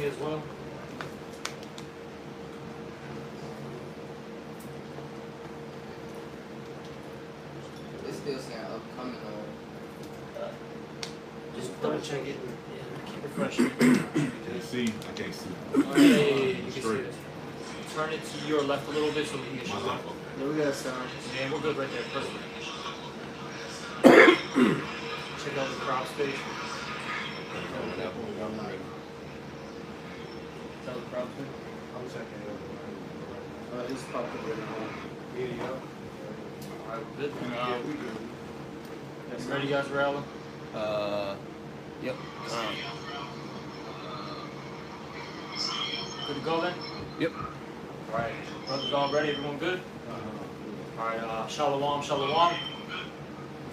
here as well. It's still saying upcoming on. Just double check it. Yeah, keep refreshing. Can't see. I can't see. Hey, you can see it. Turn it to your left a little bit so we can get you My on. left, okay. Yeah, we got sound. Yeah, we're good right there. Perfect. Check out the crop space. Is that the crop space? I'm checking it out. It's popped up right now. Yeah, yeah. Alright, we're good. Yeah, we good. You ready, guys, for Alan? Yep. Good to go then? Yep. Alright, brothers all ready? Everyone good? Alright, shalom, shalom.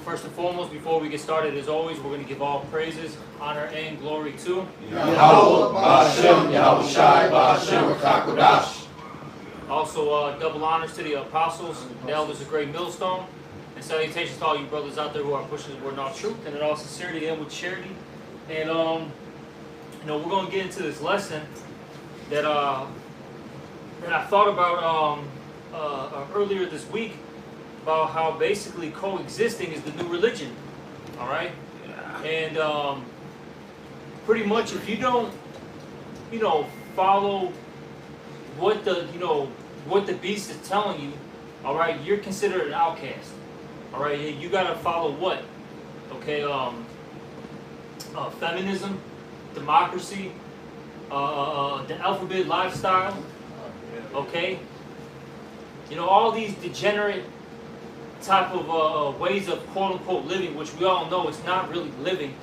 First and foremost, before we get started, as always, we're going to give all praises, honor, and glory to Yahweh, Ba'ashem, Yahweh Shai, Ba'ashem, Rakakodash. Also, double honors to the apostles, the elders of Great Millstone, and salutations to all you brothers out there who are pushing the word in all truth and in all sincerity and with charity. And you know, we're going to get into this lesson that I thought about earlier this week, about how basically coexisting is the new religion. All right, and pretty much if you don't, you know, follow what the what the beast is telling you, all right, you're considered an outcast. All right, you gotta follow what? Okay, feminism, democracy, the alphabet lifestyle. Okay, you know, all these degenerate type of ways of quote unquote living, which we all know it's not really living.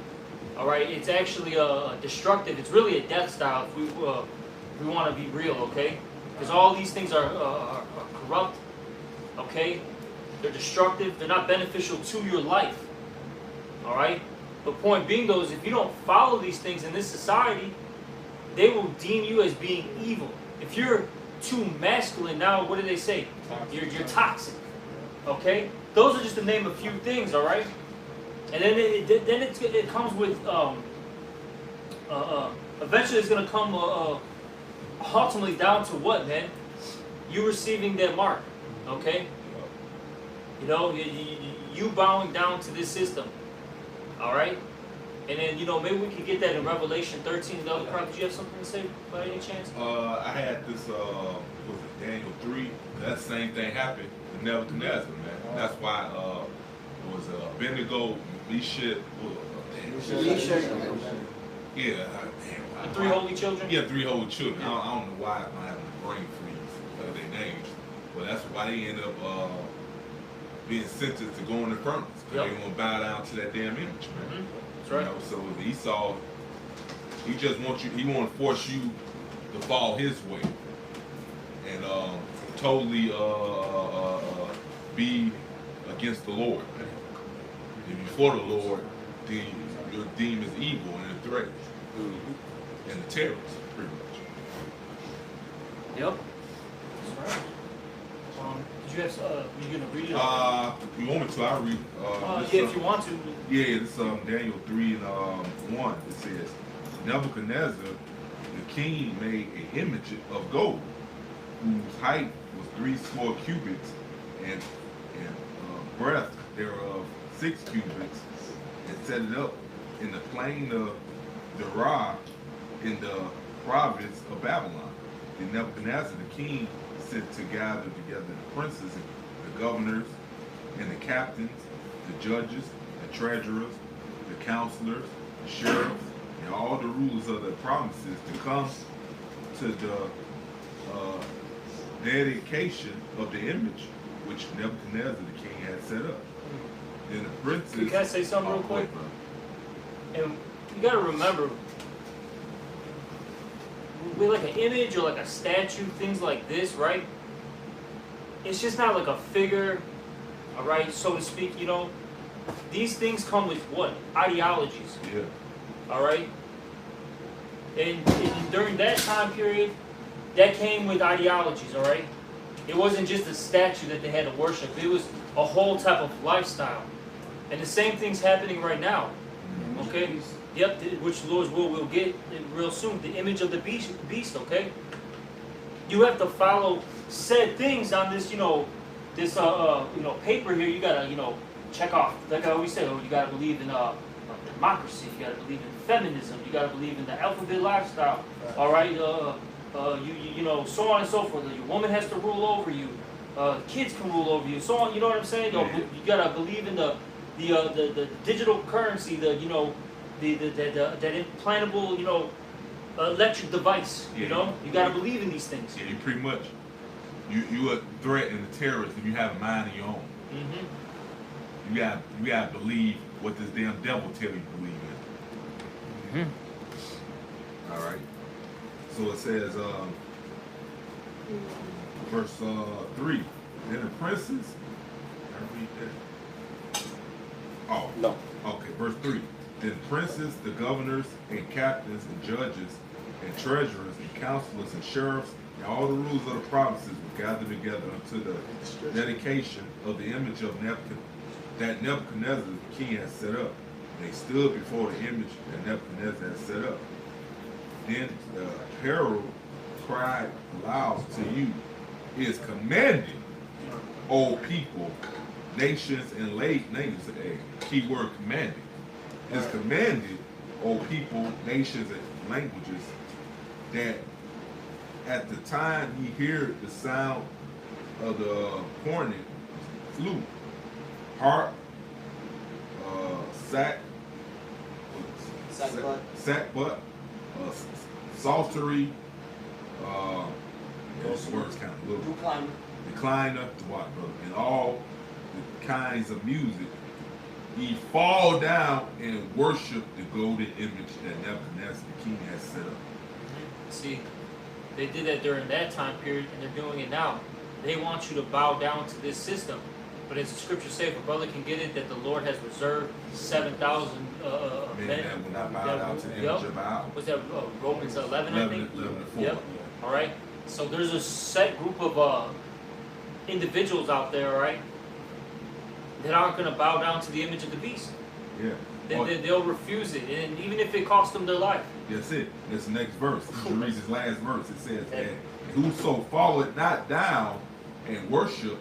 All right, it's actually destructive. It's really a death style if we want to be real. Okay, because all these things are corrupt. Okay, they're destructive. They're not beneficial to your life. All right. The point being, though, is if you don't follow these things in this society, they will deem you as being evil. If you're too masculine, now what do they say? You're toxic. Okay, those are just to name a few things. All right, and then it comes with eventually it's gonna come ultimately down to what, man? You receiving that mark. Okay, you know, you bowing down to this system. All right, and then, you know, maybe we could get that in Revelation 13. The other part, did you have something to say by any chance? I had this, was it Daniel 3? That same thing happened with Nebuchadnezzar, man. That's why it was Abednego, Meshach, yeah, The three holy children? Yeah, three holy children. I don't know why I'm having a brain freeze of their names, but that's why they end up being sentenced to go in the furnace, because they want to bow down to that damn image, man. That's right. You know, so Esau, he just wants you, he want to force you to fall his way, and totally be against the Lord. If you're for the Lord, then you're deemed as evil and a threat, and a terrorist, pretty much. Yep. That's right. Did you have, you gonna read it? You want me to? I'll read. Yeah, if you want to. Yeah, it's Daniel 3 and 1. It says, Nebuchadnezzar, the king, made an image of gold, whose height was 80 cubits, and breadth thereof 6 cubits, and set it up in the plain of Dara in the province of Babylon. And Nebuchadnezzar, the king, sent to gather together the princes, and the governors, and the captains, the judges, the treasurers, the counselors, the sheriffs, and all the rulers of the provinces to come to the dedication of the image which Nebuchadnezzar the king had set up. Then the princes. Can I say something real quick? And you gotta remember, with like an image or like a statue, things like this, right? It's just not like a figure, all right, so to speak, you know. These things come with what? Ideologies. Yeah. All right? And during that time period, that came with ideologies, all right? It wasn't just a statue that they had to worship. It was a whole type of lifestyle. And the same thing's happening right now. Okay? Yep, which Lord's will we'll get real soon. The image of the beast, okay? You have to follow said things on this, this paper here. You gotta, check off. Like I always say, you gotta believe in democracy. You gotta believe in feminism. You gotta believe in the alphabet lifestyle. All right. So on and so forth. Your woman has to rule over you. Kids can rule over you. So on. You know what I'm saying? You gotta believe in the digital currency. That implantable, electric device. Yeah, you gotta believe in these things. Yeah, you pretty much you a threat and a terrorist if you have a mind of your own. Mm-hmm. You gotta believe what this damn devil tell you to believe in. Mm-hmm. All right. So it says, verse 3. Then the princes. I read that. Oh No. Okay, verse 3. Then princes, the governors, and captains, and judges, and treasurers, and counselors, and sheriffs, and all the rulers of the provinces were gathered together unto the dedication of the image of that Nebuchadnezzar the king had set up. They stood before the image that Nebuchadnezzar had set up. Then the herald cried aloud to you, is commanded, O people, nations, and nations, a key word commanded. Is commanded, O people, nations, and languages, that at the time ye hear the sound of the cornet, flute, harp, sackbut, psaltery, those words kind of little. Decliner, what, brother? And all the kinds of music, ye fall down and worship the golden image that Nebuchadnezzar the king has set up. See, they did that during that time period, and they're doing it now. They want you to bow down to this system. But as the scriptures say, if a brother can get it, that the Lord has reserved 7,000 men that will not bow down to the image of Baal. Was that Romans 11, I think? 11 to 4. Yep. All right. So there's a set group of individuals out there, all right, that aren't going to bow down to the image of the beast. Yeah. They'll refuse it, and even if it costs them their life. That's it. That's the next verse. You read this last verse. It says that whoso falleth not down and worship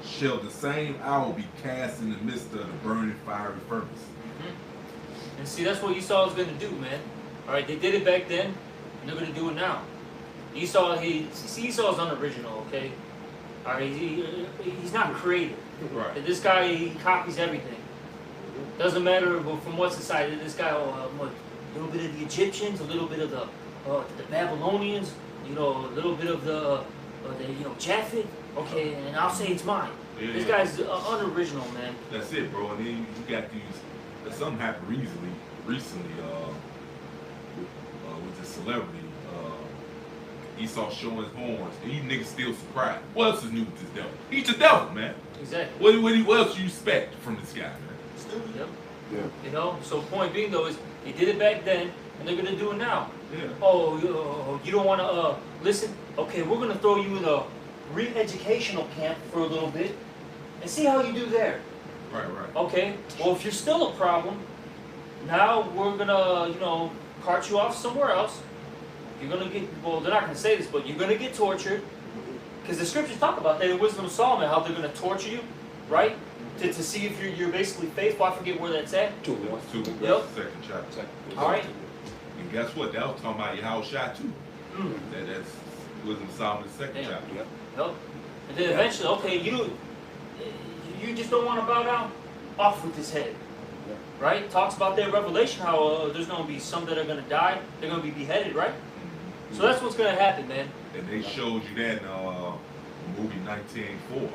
shall the same hour be cast in the midst of the burning fiery furnace. Mm-hmm. And see, that's what Esau is going to do, man. All right, they did it back then, and they're going to do it now. Esau is unoriginal, okay? All right, he's not creative. Right. This guy, he copies everything. Doesn't matter from what society. This guy, a little bit of the Egyptians, a little bit of the Babylonians, a little bit of the Japhet. Okay, and I'll say it's mine. Yeah, this guy's unoriginal, man. That's it, bro. And then you got these. Something happened recently with this celebrity. Esau showing his horns, and you niggas still surprised. What else is new with this devil? He's the devil, man. Exactly. What else do you expect from this guy, man? Yep. Yeah. So point being though is they did it back then, and they're gonna do it now. Yeah. Oh, you don't want to listen? Okay, we're gonna throw you in a re-educational camp for a little bit, and see how you do there. Right. Okay. Well, if you're still a problem, now we're gonna cart you off somewhere else. You're gonna get, well, they're not gonna say this, but you're gonna get tortured. Because the scriptures talk about that in Wisdom of Solomon, how they're gonna torture you, right? To see if you're basically faithful. I forget where that's at. Two. Yep. Second chapter. All right. And guess what? That was talking about Yahushua too. That's Wisdom of Solomon's second chapter. Yep. And then eventually, okay, you just don't want to bow down? Off with his head. Right? Talks about that Revelation, how there's going to be some that are going to die. They're going to be beheaded, right? So that's what's going to happen, man. And they showed you that in movie 1984.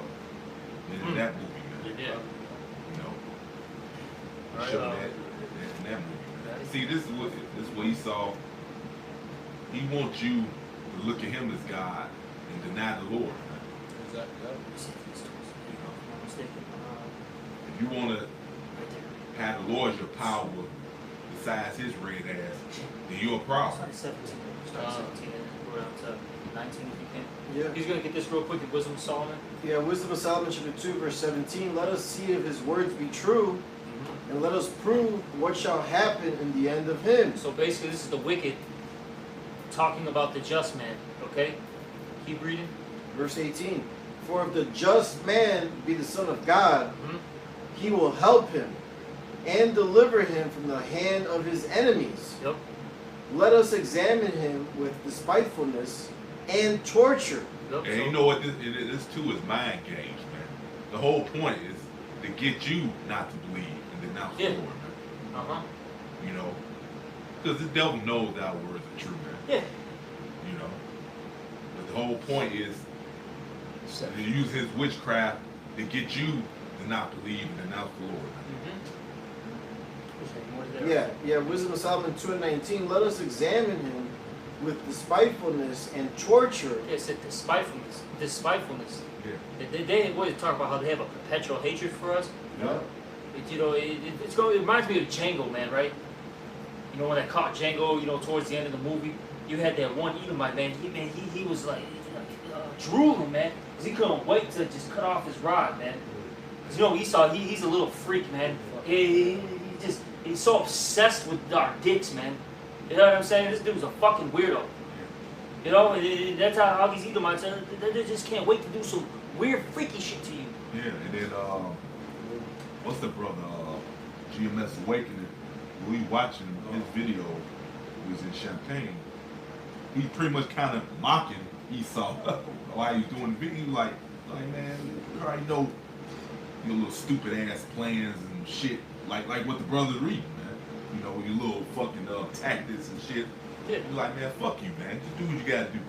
In that movie, man. Yeah. They showed that in that movie, man. See, this is what Esau. He wants you to look at him as God and deny the Lord. Man. If you want to have the Lord as your power besides his red ass, then you're a problem. 17. Start 17 and we're up to 19 if you can. Yeah. He's going to get this real quick in Wisdom of Solomon. Yeah, Wisdom of Solomon chapter 2, verse 17. Let us see if his words be true. and let us prove what shall happen in the end of him. So basically, this is the wicked talking about the just man. Okay, keep reading. Verse 18. For if the just man be the Son of God, Mhm. he will help him and deliver him from the hand of his enemies. Yep. Let us examine him with despitefulness and torture. Yep. And you know what this too is mind games, man. The whole point is to get you not to believe and denounce the Yeah. Lord, man. Uh huh. You know, because the devil knows that our words are true, man. Yeah. You know, but the whole point is to use his witchcraft to get you to not believe and denounce the Lord. Yeah, Wisdom of Solomon 2:19. Let us examine him with despitefulness and torture. Yeah, it said despitefulness. Despitefulness. Yeah. They always talk about how they have a perpetual hatred for us. Yeah. You know, it reminds me of Django, man, right? You know, when I caught Django, you know, towards the end of the movie, you had that one Edomite, man. He was like drooling, man, because he couldn't wait to just cut off his rod, man. 'Cause, you know, Esau, he's a little freak, man. He's so obsessed with our dicks, man. You know what I'm saying? This dude's a fucking weirdo. You know, that's how these Edomites are. They just can't wait to do some weird, freaky shit to you. Yeah, and then what's the brother? GMS Awakening. We watching his video. He was in Champagne. He's pretty much kind of mocking Esau while he's doing the video. He was like man, you already know your little stupid ass plans and shit. Like what the brothers read, man. You know, your little fucking tactics and shit. Yeah. You're like, man, fuck you, man. Just do what you gotta do.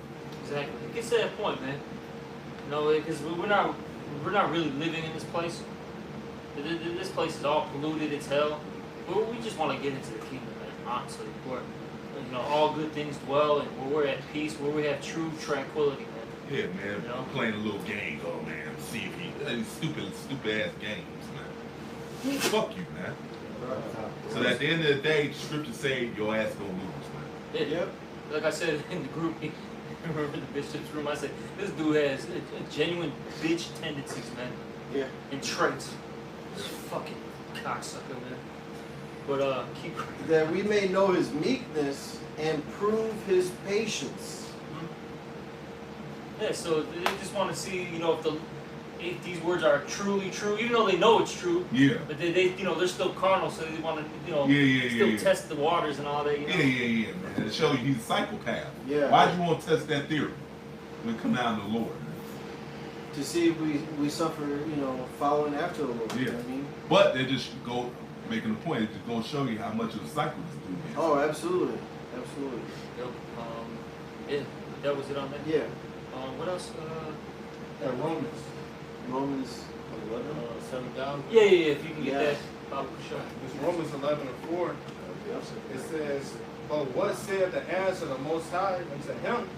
Exactly. It gets to that point, man. You know, because we're not really living in this place. This place is all polluted as hell. We just want to get into the kingdom, man. Honestly, where you know all good things dwell, and where we're at peace, where we have true tranquility, man. Yeah, man. You know? Playing a little game, oh man. See if he stupid ass games, man. Fuck you, man. So at the end of the day, the scripture say your ass gonna lose, man. Yeah. Yep. Like I said in the group, remember the bishop's room? I said this dude has a genuine bitch tendencies, man, Yeah. and traits. This fucking cocksucker, man. But keep. That we may know his meekness and prove his patience. Yeah, so they just want to see, you know, if these words are truly true, even though they know it's true. Yeah. But they you know, they're still carnal, so they want to, you know, Yeah. test the waters and all that. You know? Yeah, man. It shows you he's a psychopath. Yeah. Why'd you want to test that theory when it come down to the Lord? To see if we suffer, you know, following after the Lord. You know what I mean? But they just go making a point. It just gonna show you how much of a cycle this dude is. Oh, absolutely. Absolutely. Yep. Yeah, that was it on that. Yeah. What else? Romans. Romans 11. 7 down. Yeah. If you can get Yeah. that, Papa, sure. It's Romans 11:4. It says, but what saith the answer of the Most High unto him?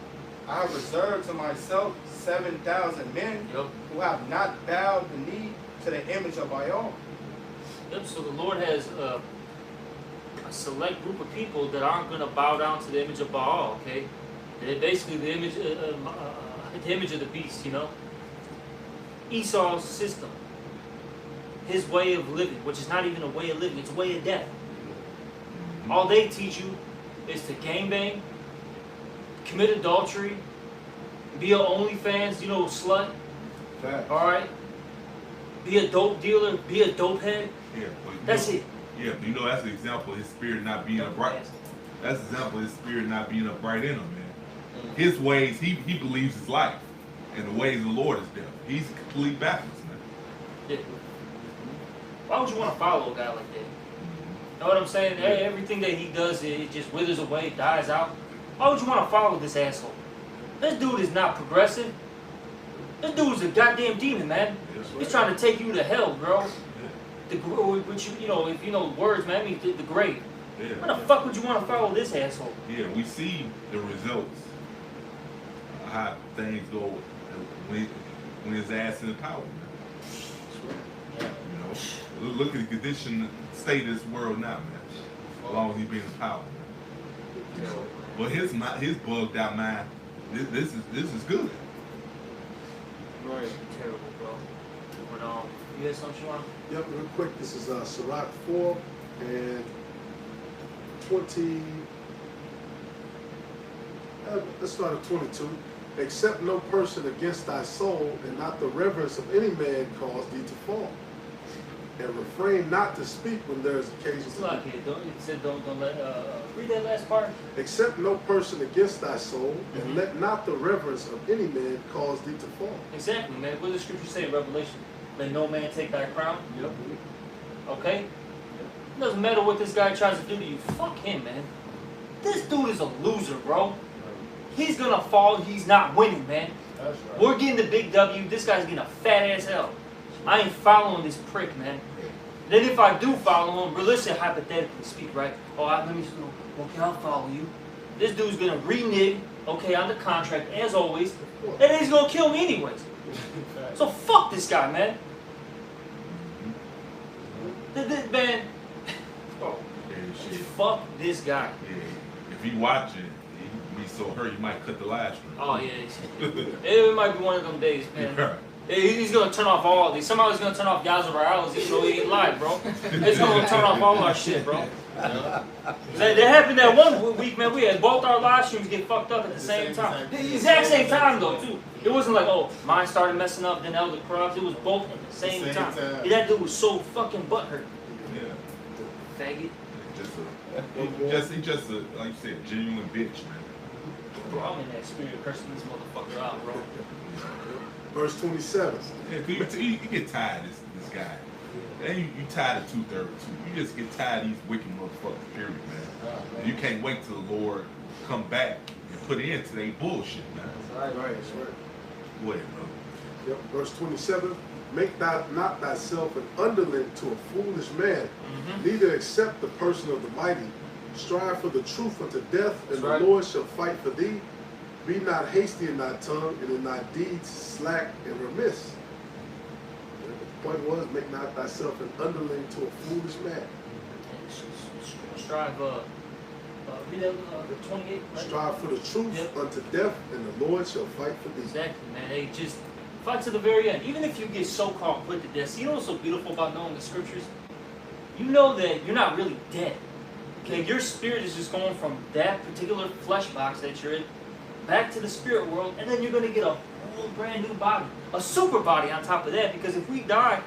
I have reserved to myself 7,000 men Yep. who have not bowed the knee to the image of Baal. Yep. So the Lord has a select group of people that aren't going to bow down to the image of Baal. Okay. They're basically the image of the beast. You know. Esau's system, his way of living, which is not even a way of living, it's a way of death. All they teach you is to gangbang, commit adultery, be a OnlyFans, you know, slut, Fact. alright? Be a dope dealer, be a dope head. Yeah. But That's it. Yeah, but you know that's an example of his spirit not being upright. That's an example of his spirit not being upright in him, man. His ways, he believes his life. And the ways of the Lord is death. He's complete backwards, man. Yeah. Why would you want to follow a guy like that? You know what I'm saying? Everything that he does, it just withers away, dies out. Why would you want to follow this asshole? This dude is not progressive. This dude's a goddamn demon, man. He's trying to take you to hell, bro. Which you know, if you know words, man, I mean the grave. Yeah. Why the fuck would you want to follow this asshole? Yeah, we see the results. How things go when his ass in the power. Man. You know, look at the condition, state of this world now, man. As long as he being in power. Man. You know, but his bugged out mind. This is good. Right. Terrible, bro. But You had something you want? Yep, real quick, this is Sirach 4 and 20. Let's start at 22. Accept no person against thy soul, and not the reverence of any man cause thee to fall. And refrain not to speak when there is occasion It's to like do. it. It said don't let, read that last part. Accept no person against thy soul, and Mhm. let not the reverence of any man cause thee to fall. Exactly, man. What does the scripture say in Revelation? Let no man take thy crown. Yep. Okay? It doesn't matter what this guy tries to do to you. Fuck him, man. This dude is a loser, bro. He's gonna fall. He's not winning, man. That's right. We're getting the big W. This guy's getting a fat ass L. I ain't following this prick, man. Then if I do follow him, but listen, hypothetically speak, right? Let me, okay, I'll follow you. This dude's gonna renege, okay, on the contract, as always, and then he's gonna kill me anyways. So fuck this guy, man. Man, oh, Yeah, shit. fuck this guy. Yeah. If he watching, he be so hurt, he might cut the live stream. Oh yeah, it might be one of them days, man. He's gonna turn off all these. Somebody's gonna turn off Gaza Morales, even though he ain't live, bro. It's gonna turn off all our shit, bro. That happened that one week, man. We had both our live streams get fucked up at the same time. The exact same time, though, too. It wasn't like, oh, mine started messing up, then Elder Corrupt. It was both at the same time. Yeah, that dude was so fucking butthurt. Yeah. Faggot. He just a, like you said, genuine bitch, man. Bro, I'm in that spirit cursing this motherfucker out, bro. Verse 27. Yeah, you get tired of this guy. And you tired of 232. You just get tired of these wicked motherfuckers, period, man. And you can't wait till the Lord come back and put an end to their bullshit, man. Right. Go ahead, bro. Yep. Verse 27. Make not thyself an underling to a foolish man, neither accept the person of the mighty. Strive for the truth unto death, and the Lord shall fight for thee. Be not hasty in thy tongue, and in thy deeds slack and remiss. The point was, make not thyself an underling to a foolish man. Strive, read that, the 28, right? Strive for the truth unto death, and the Lord shall fight for thee. Exactly, man. They just fight to the very end. Even if you get so-called put to death, you know what's so beautiful about knowing the scriptures? You know that you're not really dead. Okay, your spirit is just going from that particular flesh box that you're in back to the spirit world, and then you're going to get a whole brand new body, a super body on top of that. Because if we die,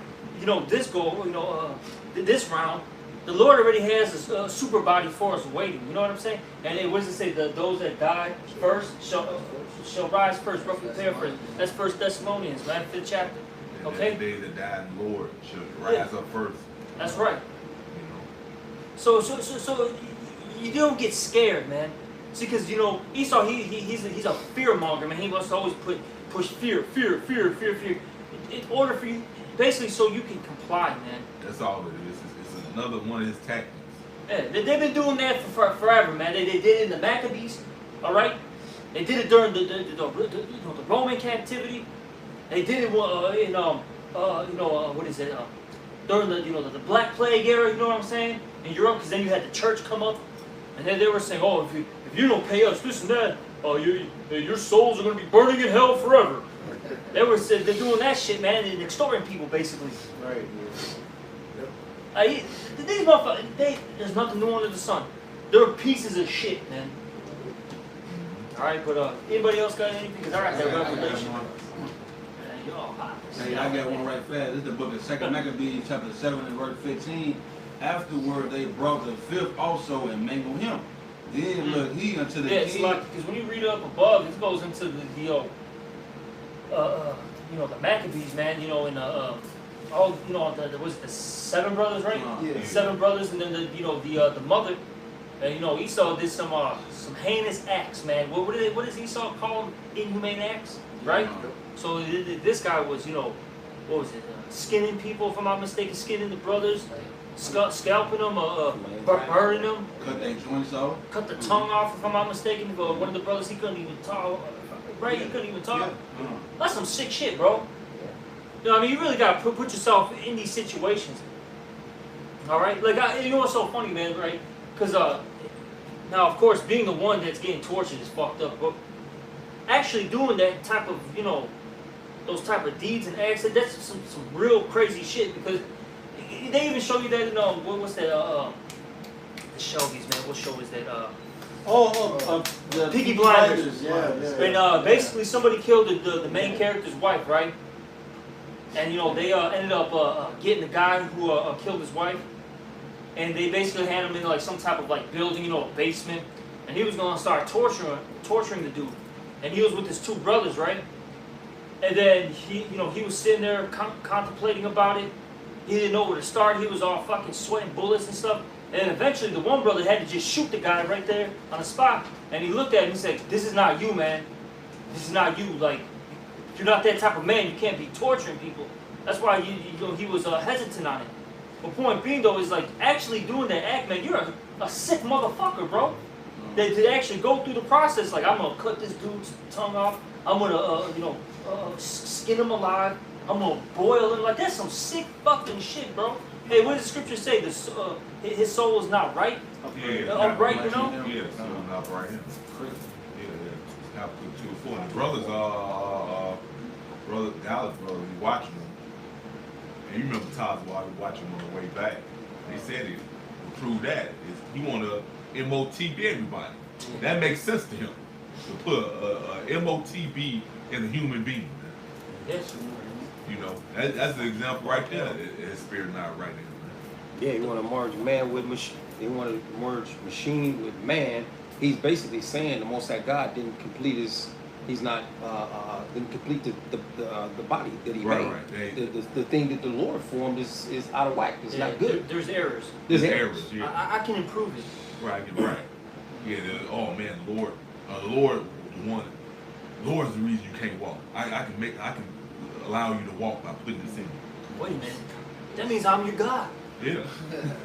this goal, this round, the Lord already has a super body for us waiting. You know what I'm saying? And what does it say? Those that die first shall rise first. Roughly paraphrase. That's 1 Thessalonians, man, 5th chapter. Okay. And they that die in the Lord shall rise up first. That's right. You know. So you don't get scared, man. See, because Esau, he's a fear monger, man. He wants to always push fear, in order for you, basically, so you can comply, man. That's all it is. It's another one of his tactics. Yeah, they've been doing that for forever, man. They did it in the Maccabees, all right. They did it during the Roman captivity. They did it what is it? During the Black Plague era. You know what I'm saying? In Europe, because then you had the church come up, and then they were saying, oh, if you don't pay us this and that, your souls are going to be burning in hell forever. They're doing that shit, man, and extorting people, basically. Right. These motherfuckers, there's nothing new under the sun. They're pieces of shit, man. Alright, but anybody else got anything? Because I got that revelation. Y'all hot. Hey, I got one right fast. This is the book of 2 Maccabees, chapter 7 and verse 15. Afterward, they brought the fifth also and mangled him. Then looked he unto the king. It's like, because when you read up above, it goes into the Maccabees, man. Was it the 7 brothers, right? Yeah. 7 brothers, and then the mother. And Esau did some heinous acts, man. What does Esau call them? Inhumane acts, right? So this guy was, what was it? Skinning people, if I'm not mistaken, skinning the brothers, scalping them, burning them. Cut their joints off. Cut the tongue off, if I'm not mistaken. One of the brothers, he couldn't even talk. Right? He couldn't even talk. That's some sick shit, bro. You really gotta put yourself in these situations. All right? Like, what's so funny, man, right? Because, now, of course, being the one that's getting tortured is fucked up. But actually doing that type of, those type of deeds and acts, that's some real crazy shit. Because they even show you that in what's that the Shelby's, man. What show is that? The Peaky Blinders. Yeah. And basically somebody killed the main character's wife, right? And they ended up getting the guy who killed his wife, and they basically had him in like some type of like building, a basement, and he was gonna start torturing the dude, and he was with his two brothers, right? And then he was sitting there contemplating about it. He didn't know where to start. He was all fucking sweating bullets and stuff. And then eventually the one brother had to just shoot the guy right there on the spot. And he looked at him and said, "This is not you, man. This is not you. Like, if you're not that type of man, you can't be torturing people." That's why he was hesitant on it. But point being though is like actually doing that act, man. You're a sick motherfucker, bro. They actually go through the process. Like, I'm gonna cut this dude's tongue off. I'm gonna skin him alive. I'm gonna boil him. Like, that's some sick fucking shit, bro. Hey, what does the scripture say? His soul is not right. Upright, Yeah, so not right here. Yeah. Habakkuk 2:4. And the brothers, brother Dallas brother, we watching them. And you remember Todd's while we watching them on the way back. They said it to prove that is he want to MOTB everybody. That makes sense to him to put a MOTB in a human being. Yes. That's the example right there. His spirit not right there. Yeah, you want to merge man with machine. You want to merge machine with man. He's basically saying the Most High God didn't complete didn't complete the body that he made. Right. The thing that the Lord formed is out of whack. It's not good. There's errors. There's errors. Yeah. I can improve it. Right. Yeah. Oh man, the Lord, the one. The Lord's the reason you can't walk. I can allow you to walk by putting this in you. Wait a minute. That means I'm your God. Yeah.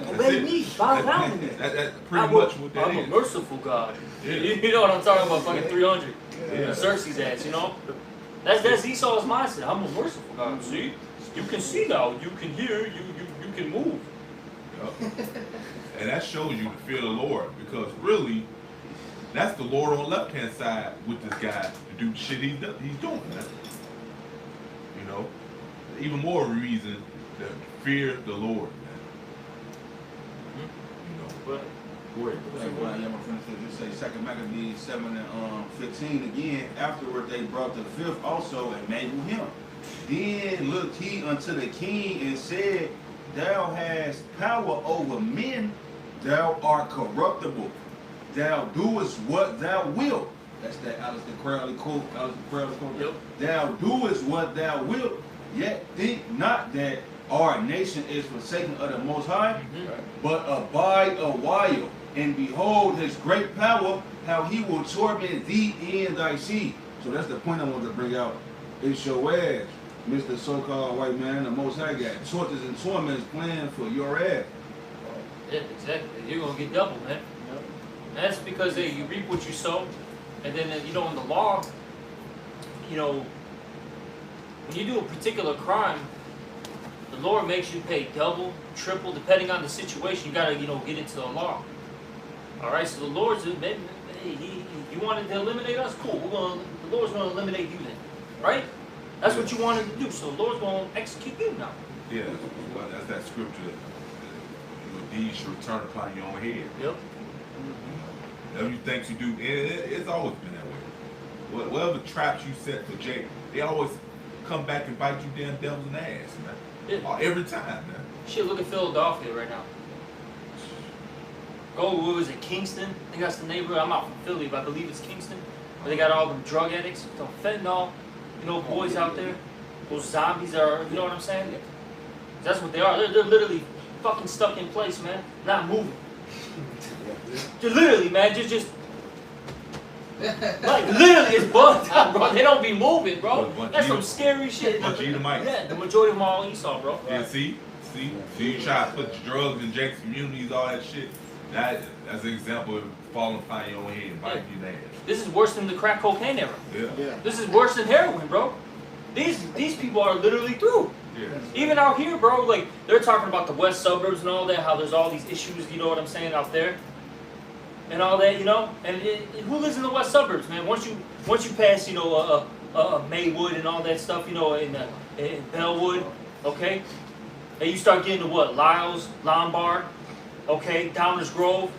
Obey me. Bow down to me. That's pretty much what that is. I'm a merciful God. Yeah. You know what I'm talking about? Fucking 300. Yeah. Xerxes ass, That's Esau's mindset. I'm a merciful God. See? You can see now. You can hear. You can move. Yep. And that shows you to fear the Lord, because really, that's the Lord on the left-hand side with this guy to do the shit he's doing, man. Even more reason to fear the Lord, man. But go ahead. Just say 2 Maccabees 7:15 again. Afterward they brought the fifth also and mangled him. Then looked he unto the king and said, "Thou hast power over men. Thou art corruptible. Thou doest what thou wilt." That's that Alistair Crowley quote. Yep. Thou doest what thou wilt. Yet think not that our nation is forsaken of the Most High, but abide a while, and behold his great power, how he will torment thee and thy seed. So that's the point I wanted to bring out. It's your ass, Mr. So-called white man, the Most High got tortures and torments planned for your ass. Yeah, exactly. You're gonna get double, man. And that's because you reap what you sow, and then in the law, when you do a particular crime, the Lord makes you pay double, triple, depending on the situation. You gotta, get into the law. All right. So the Lord's, hey, you wanted to eliminate us? Cool. The Lord's gonna eliminate you then, right? That's what you wanted to do. So the Lord's gonna execute you now. Yeah, well, that's that scripture. Your deeds should return upon your own head. Yep. Whatever you think you do, it's always been that way. Whatever traps you set for Jake, they always come back and bite you damn devils in the ass, man. Yeah. Every time, man. Shit, look at Philadelphia right now. What was it, Kingston? I think that's the neighborhood. I'm not from Philly, but I believe it's Kingston. Where they got all them drug addicts, some fentanyl, boys out there. Those zombies are, you know what I'm saying? That's what they are. They're literally fucking stuck in place, man. Not moving. They're literally, man, just like literally, it's bugged out, bro. They don't be moving, bro. That's some scary shit. Yeah, the majority of them all Esau, bro. Yeah, see, you try to put drugs in Jake's communities, all that shit. That's an example of falling upon your own head and biting your ass. This is worse than the crack cocaine era. Yeah. This is worse than heroin, bro. These people are literally through. Yeah. Even out here, bro, like they're talking about the west suburbs and all that, how there's all these issues, you know what I'm saying, out there, and all that, And who lives in the west suburbs, man? Once you pass, Maywood and all that stuff, you know, in Bellwood, okay? And you start getting to what? Lyles, Lombard, okay, Downers Grove,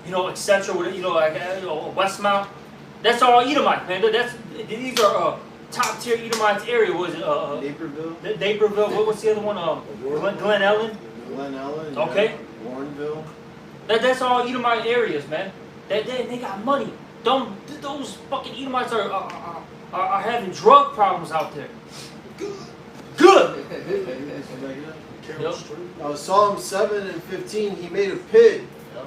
you know, etc. You know, like Westmount. That's all Edomite, man. These are top tier Edomites area. Was it Naperville? Naperville. What's the other one? Glen Ellen. Glen Ellen. Okay. Yeah. Warrenville. That's all Edomite areas, man. They got money. Those fucking Edomites are having drug problems out there. Good. Yep. Psalm 7 and 15. He made a pit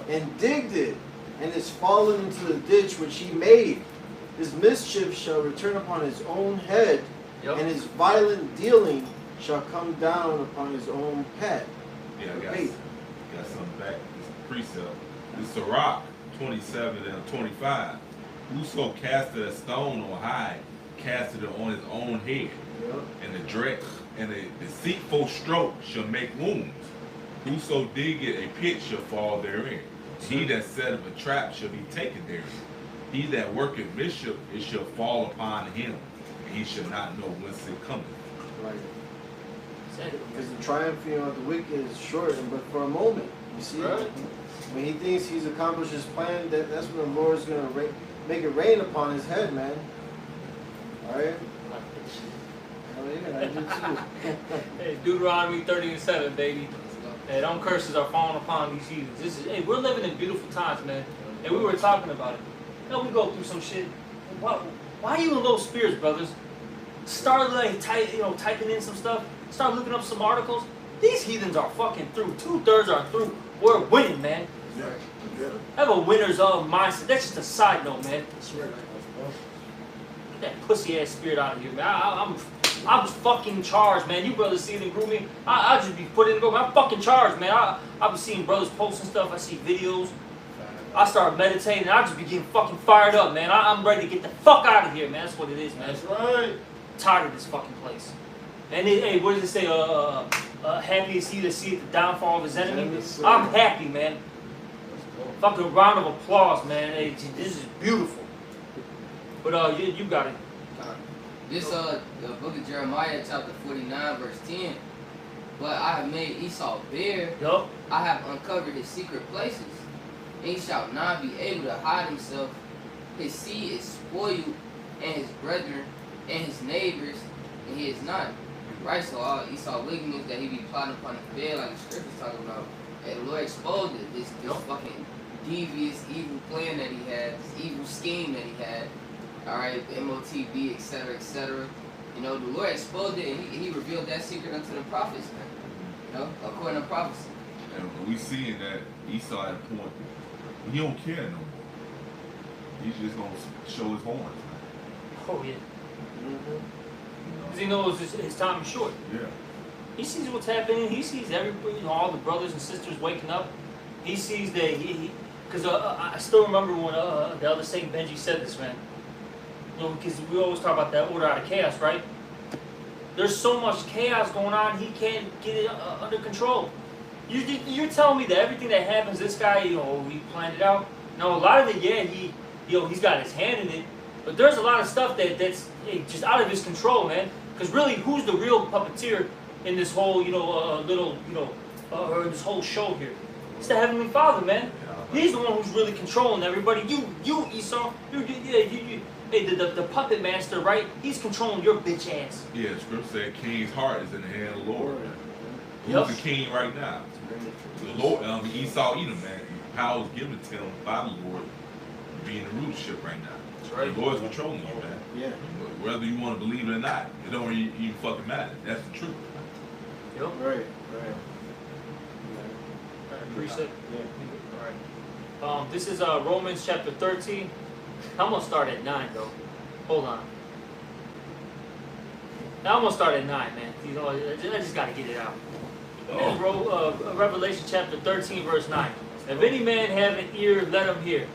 and digged it, and is fallen into the ditch which he made. His mischief shall return upon his own head, and his violent dealing shall come down upon his own head. Yeah, I got something back. This precept. This Sirach 27 and 25. Whoso casteth a stone on high, casteth it on his own head. And the dread and the deceitful stroke shall make wounds. Whoso diggeth a pit shall fall therein. He that setteth a trap shall be taken therein. He that worketh mischief, it shall fall upon him, and he shall not know whence it cometh. Right. Because the triumph, you know, of the wicked is short, but for a moment. You see, right. When he thinks he's accomplished his plan, that's when the Lord's going to make it rain upon his head, man. All right. Oh yeah, I do too. Hey, Deuteronomy 30 and 7, baby. Hey, them curses are falling upon these heathens. Hey, we're living in beautiful times, man. And we were talking about it. You know, we go through some shit. Why are you in low spirits, brothers? Start like typing in some stuff. Start looking up some articles. These heathens are fucking through. 2/3 are through. We're winning, man. Yeah. Yeah. I have a winner's mindset. That's just a side note, man. Get that pussy ass spirit out of here, man. I'm fucking charged, man. You brothers see it and grew me. I just be put in the go. I'm fucking charged, man. I be seeing brothers posting stuff. I see videos. I start meditating. And I just be getting fucking fired up, man. I'm ready to get the fuck out of here, man. That's what it is, man. That's right. Tired of this fucking place. And hey, what does it say? Happy is he to see the downfall of his enemy. I'm happy, man. Fucking round of applause, man. Hey, this is beautiful. But you got it. This the book of Jeremiah, chapter 49, verse 10. But I have made Esau bare. Yup. I have uncovered his secret places. And he shall not be able to hide himself. His seed is spoiled, and his brethren, and his neighbors, and he is not. Right, so all Esau wickedness that he be plotting upon the bed, like the scripture's talking about. And the Lord exposed it, this fucking devious, evil plan that he had, this evil scheme that he had. Alright, the MOTB, etc., etc. You know, the Lord exposed it, and he revealed that secret unto the prophets, man. You know, according to prophecy. And we seeing that Esau at a point, he don't care no more. He's just gonna show his horns, man. Oh, yeah. Because he knows his time is short. Yeah. He sees what's happening. He sees everybody, all the brothers and sisters waking up. He sees that because I still remember when the other Saint Benji said this, man. You know, because we always talk about that order out of chaos, right? There's so much chaos going on, he can't get it under control. You're telling me that everything that happens, this guy, he planned it out? No, a lot of it, yeah, he's got his hand in it. But there's a lot of stuff that's just out of his control, man. Because really, who's the real puppeteer in this whole, this whole show here? It's the Heavenly Father, man. He's the one who's really controlling everybody. You Esau, the puppet master, right? He's controlling your bitch ass. Yeah, the scripture said king's heart is in the hand of the Lord. Yep. Who's the king right now? The Lord, Esau, Edom, man. Power is given to him by the Lord to be in the rulership right now. That's right. The Lord's controlling you, man. Yeah. Whether you want to believe it or not, it don't even fucking matter. That's the truth. Yep. Right. Appreciate it. All right. This is Romans chapter 13. I'm going to start at 9, though. Hold on. Now I'm going to start at 9, man. I just got to get it out. Revelation chapter 13, verse 9. If any man have an ear, let him hear.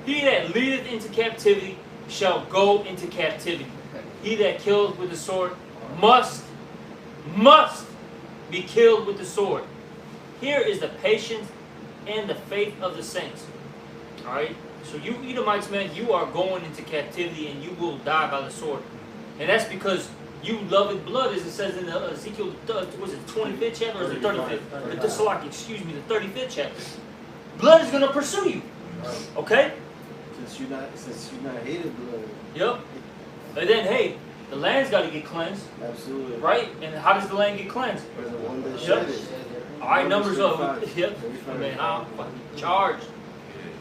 He that leadeth into captivity shall go into captivity. He that kills with the sword must be killed with the sword. Here is the patience and the faith of the saints. Alright? So you Edomites, man, you are going into captivity and you will die by the sword. And that's because you loved blood, as it says in Ezekiel, was it 25th chapter or is it 35th? The Salaki, excuse me, the 35th chapter. Blood is going to pursue you. Okay? Since you're not hated blood. Yep. And then, hey, the land's got to get cleansed. Absolutely. Right? And how does the land get cleansed? By the one that Yep. shed it. All right, Numbers of, yep. 35. Man, I'm fucking charged.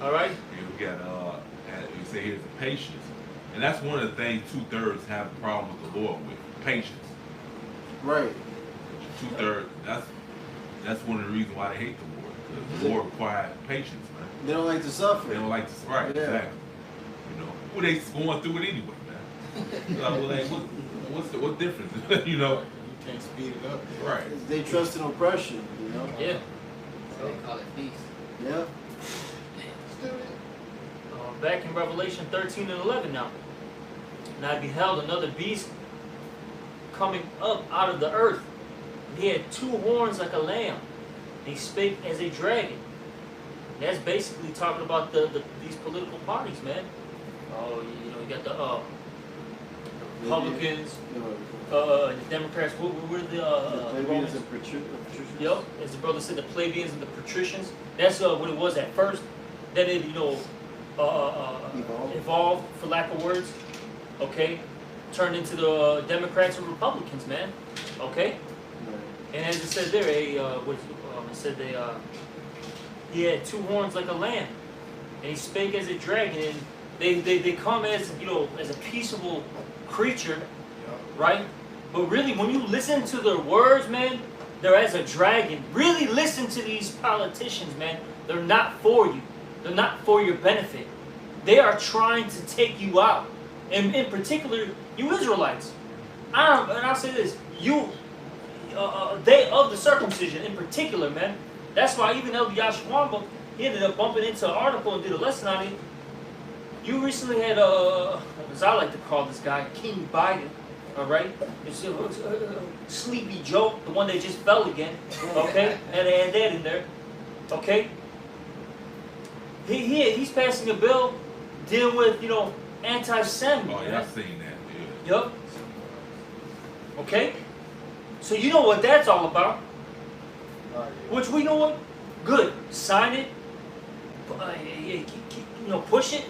All right? You got, you say here's the patience. And that's one of the things 2/3 have a problem with the Lord with. Patience. Right. 2/3, that's one of the reasons why they hate the Lord. Because the Lord requires patience, man. They don't like to suffer. They don't like to, right, Yeah. exactly. You know, well, they going through it anyway, man. Well, like, what difference? You know? You can't speed it up. Right. They trust in oppression, you know? Yeah. So they call it peace. Yeah. Back in Revelation 13 and 11 now. And I beheld another beast coming up out of the earth. He had 2 horns like a lamb. And he spake as a dragon. And that's basically talking about these political parties, man. Oh, you know, you got the Republicans, the Democrats. What were the plebeians Romans? and patricians. Yep, as the brother said, the plebeians and the patricians. That's what it was at first. Then it, you know, evolved, for lack of words. Okay, turned into the Democrats and Republicans, man. Okay, and as it said there, it said he had 2 horns like a lamb, and he spake as a dragon. And they come as, you know, as a peaceable creature, right? But really, when you listen to their words, man, they're as a dragon. Really listen to these politicians, man. They're not for you. They're not for your benefit. They are trying to take you out. And in particular, you Israelites. And I'll say this, they of the circumcision in particular, man. That's why even Elder Yashwamba, he ended up bumping into an article and did a lesson on it. You recently had, as I like to call this guy, King Biden. All right, it's a Sleepy Joe, the one that just fell again. Okay, and they had that in there. Okay, he's passing a bill dealing with, you know, anti-Semitism. Oh, yeah, I've seen that. Yeah. Yup. Okay, so you know what that's all about. Which we know what? Good. Sign it. You know, push it.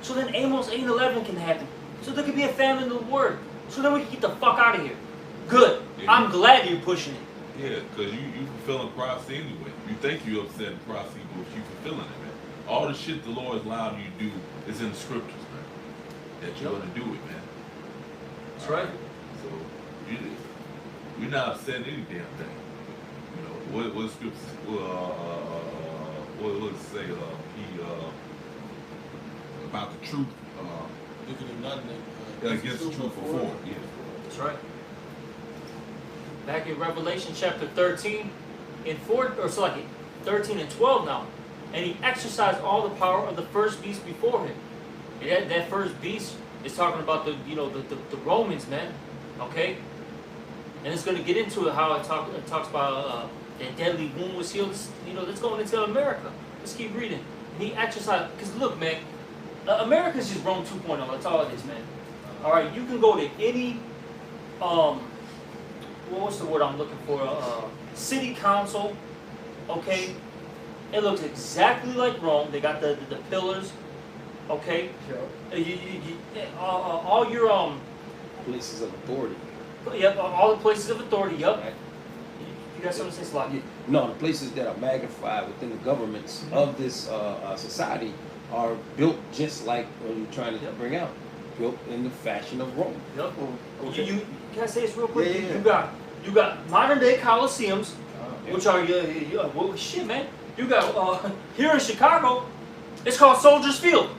So then Amos 8 and 11 can happen. So there could be a famine in the word. So then we can get the fuck out of here. Good. Yeah, I'm glad you're pushing it. Yeah, because you fulfilling prophecy anyway. You think you upset in prophecy, but you fulfilling it, man. All the shit the Lord is allowing you to do is in the scriptures, man. That you're going to do it, man. That's right. So you're not upsetting any damn thing. You know what scriptures? What does it say? About the truth. You can do nothing Against the truth before. Yeah. That's right. Back in Revelation chapter 13, in 13 and 12 now. And he exercised all the power of the first beast before him. And that first beast is talking about the Romans, man. Okay? And it's going to get into it, how it talks about that deadly wound was healed. You know, that's going into America. Let's keep reading. And he exercised, because look, man, America's just Rome 2.0. That's all it is, man. All right, you can go to any, what's the word I'm looking for? City council, okay? It looks exactly like Rome. They got the pillars, okay? All your Places of authority. Yep, all the places of authority. Yep. Right. You got something to say, Slocky? No, the places that are magnified within the governments of this society are built just like what you're trying to bring out. Built in the fashion of Rome. Yep. Okay. Can I say this real quick? Yeah. You got modern day Colosseums, which are well, shit, man. You got here in Chicago, it's called Soldiers Field.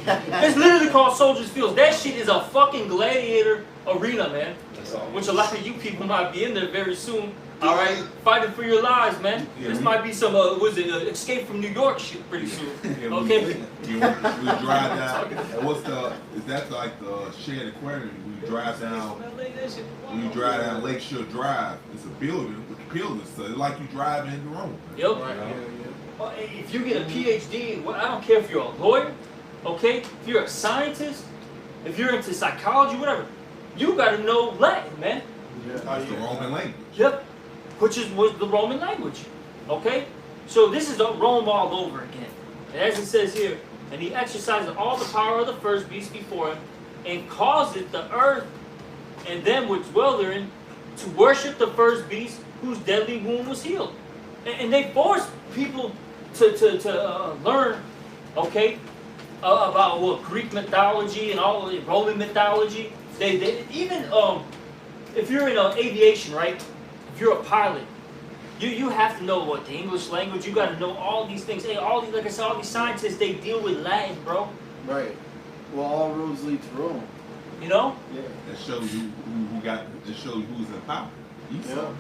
It's literally called Soldiers Field. That shit is a fucking gladiator arena, man. That's all. Which a lot of you people might be in there very soon. All right, fighting for your lives, man. Yeah, This might be some Escape from New York shit pretty soon. Yeah, Okay. we drive down. And is that like the Shed Aquarium? We drive down Lakeshore Drive. It's a building with pillars, so it's like you driving into Rome. Yep. Right. Well, if you get a PhD, I don't care if you're a lawyer, Okay? If you're a scientist, if you're into psychology, whatever, you got to know Latin, man. That's the Roman language. Yep. Which was the Roman language. Okay? So this is Rome all over again. And as it says here, and he exercises all the power of the first beast before him, and caused the earth and them which dwell therein to worship the first beast whose deadly wound was healed. And they forced people to learn, okay, about Greek mythology and all the Roman mythology. They even if you're in aviation, right? If you're a pilot, you have to know what the English language. You got to know all these things. Hey, all these, like I said, all these scientists, they deal with Latin, bro. Right. Well, all roads lead to Rome. You know? Yeah. That shows you who got. That shows you who's in power. Esau, Yeah. man.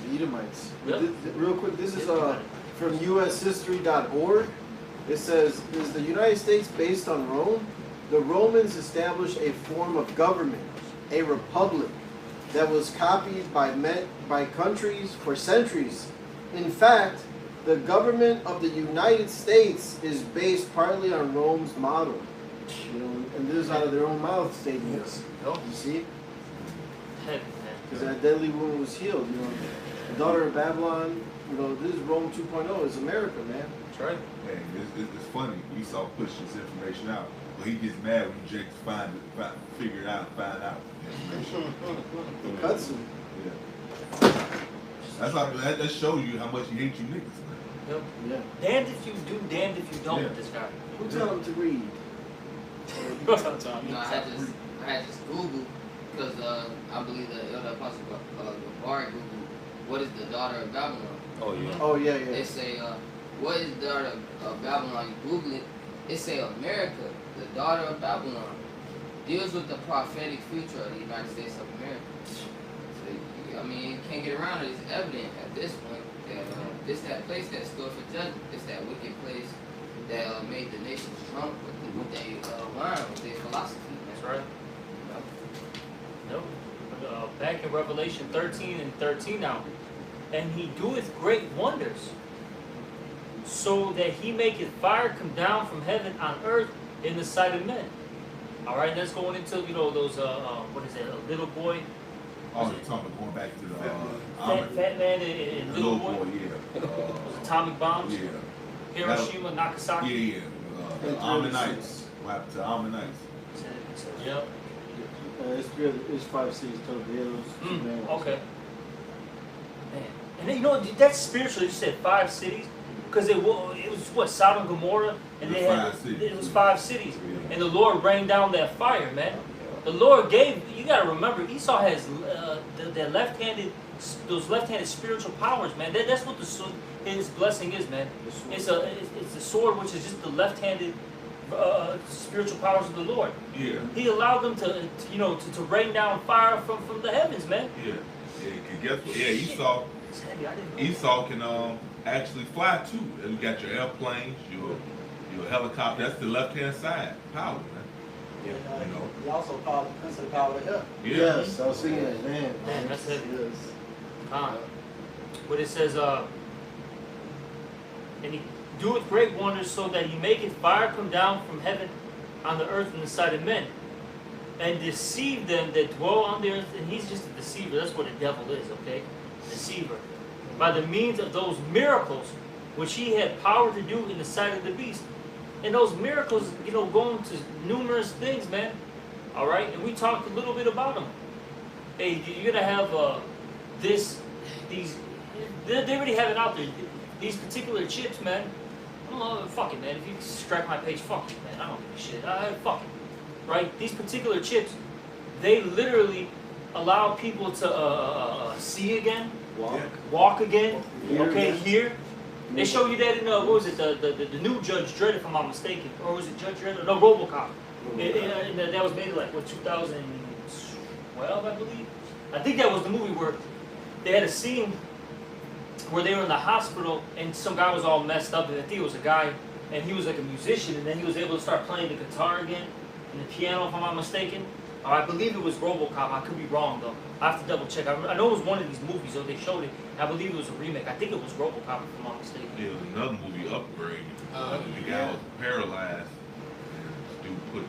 The Edomites. Yep. Real quick, this is from ushistory.org. It says, is the United States based on Rome? The Romans established a form of government, a republic, that was copied by countries for centuries. In fact, the government of the United States is based partly on Rome's model. You know, and this is out of their own mouth stating this. Yep. You see? Heavy, man. Because that deadly wound was healed. You know, the daughter of Babylon. You know, this is Rome 2.0. It's America, man. That's right. Hey, it's funny. Esau pushed this information out, but he gets mad when Jake figure it out, find out the information. It cuts him. Yeah. That's how that shows you how much he hates you niggas, man. Yep. Yeah. Damned if you do, damned if you don't Yeah. with this guy. Who tell him to read? You know, I had just Googled because I believe the elder apostle Gabar Googled what is the daughter of Babylon. Oh yeah. Oh, yeah, yeah. They say what is the daughter of Babylon? You Google it. It say America, the daughter of Babylon, deals with the prophetic future of the United States of America. So, I mean, you can't get around it. It's evident at this point that this that place that stood for judgment. It's that wicked place that made the nations drunk with their wine, with their philosophy. That's right. Nope. Back in Revelation 13 and 13 now. And he doeth great wonders, so that he maketh fire come down from heaven on earth in the sight of men. All right, that's going into, you know, those, what is that, a little boy? Oh, you're talking about going back to the Fat man and little boy? yeah. Those atomic bombs? Yeah. Hiroshima, Nagasaki? Yeah. The Ammonites. What happened to the Ammonites? Yep. It's 5 cities total. Okay. Man. And then, you know, that's spiritual. You said 5 cities. Because it was what, Sodom and Gomorrah? And It was 5 cities. It was 5 cities. Yeah. And the Lord rained down that fire, man. The Lord gave, you got to remember, Esau has those left-handed spiritual powers, man. That's what his blessing is, man. It's a sword which is just the left-handed spiritual powers of the Lord. Yeah. He allowed them to rain down fire from the heavens, man. Yeah. Yeah. Guess what? Yeah. Esau can actually fly too. And you got your airplanes, your helicopter. That's the left-hand side power, man. Yeah. You know. He also called the prince of the power of hell. Yeah. Yes, I was thinking that, man. Man, that's heavy. Yes. But it says, and he doeth great wonders, so that he maketh fire come down from heaven on the earth in the sight of men, and deceive them that dwell on the earth. And he's just a deceiver. That's what the devil is, okay? Deceiver. By the means of those miracles which he had power to do in the sight of the beast. And those miracles, go into numerous things, man. All right? And we talked a little bit about them. Hey, you're going to have they already have it out there. These particular chips, man. Fuck it, man. If you strike my page, fuck it, man. I don't give a shit. Fuck it. Right? These particular chips, they literally allow people to see again, walk again, hear. They show you that in, what was it, the new Judge Dredd, if I'm not mistaken. Or was it Judge Dredd? No, RoboCop. That was made in, 2012, I believe. I think that was the movie where they had a scene where they were in the hospital and some guy was all messed up. And I think it was a guy, and he was like a musician, and then he was able to start playing the guitar again and the piano, if I'm not mistaken. I believe it was RoboCop. I could be wrong, though. I have to double check. I know it was one of these movies, though. They showed it. I believe it was a remake. I think it was RoboCop, if I'm not mistaken. There was another movie, Upgrade. The guy was paralyzed. put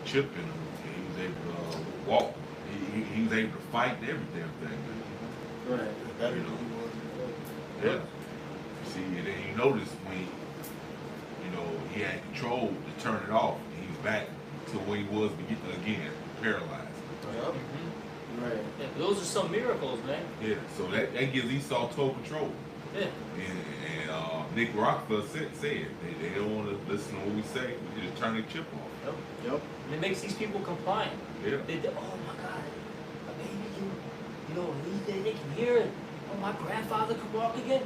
chip in him, and he was able to walk. He was able to fight and every damn thing. Right. Better You than know. he was. Yeah. See, and then you notice when, he had control to turn it off, and he's back to where he was again, paralyzed. Yep. Right. Yeah, those are some miracles, man. Yeah, so that gives Esau total control. Yeah. And Nick Rockefeller said they don't want to listen to what we say. We just turn the chip off. Yep. And it makes these people compliant. Yeah. Oh my God, maybe they can hear it. Oh, my grandfather could walk again.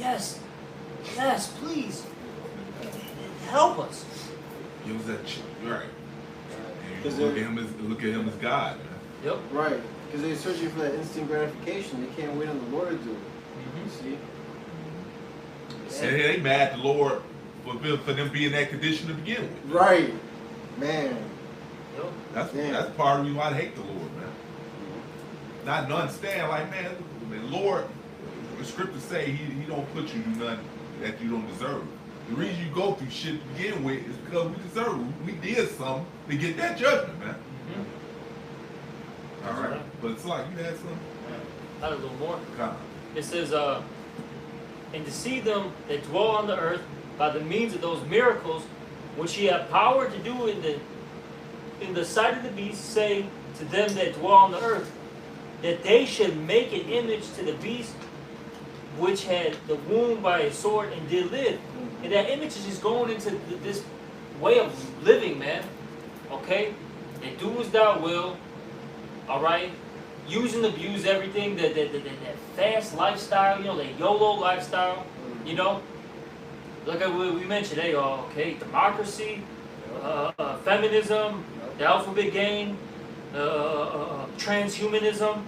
Yes, please, help us. Give us that chip, right? And 'Cause look at him as God. Man. Yep. Right. Because they're searching for that instant gratification. They can't wait on the Lord to do it. Mm-hmm. See? And they mad at the Lord for them being in that condition to begin with. Right. Man. Yep. That's part of the reason why I hate the Lord, man. Not to understand, like, man, Lord, the scriptures say he don't put you through nothing that you don't deserve. The reason you go through shit to begin with is because we deserve it. We did something to get that judgment, man. Mm-hmm. All right. But it's like, you had something? I had a little more. Come on. It says, and to see them that dwell on the earth by the means of those miracles which ye have power to do in the sight of the beast, say to them that dwell on the earth, that they should make an image to the beast which had the wound by a sword and did live. And that image is just going into this way of living, man. Okay? They do as thou will. Alright? Use and abuse everything, that fast lifestyle, that YOLO lifestyle, Look at what we mentioned, okay, democracy, feminism, the alphabet game, transhumanism,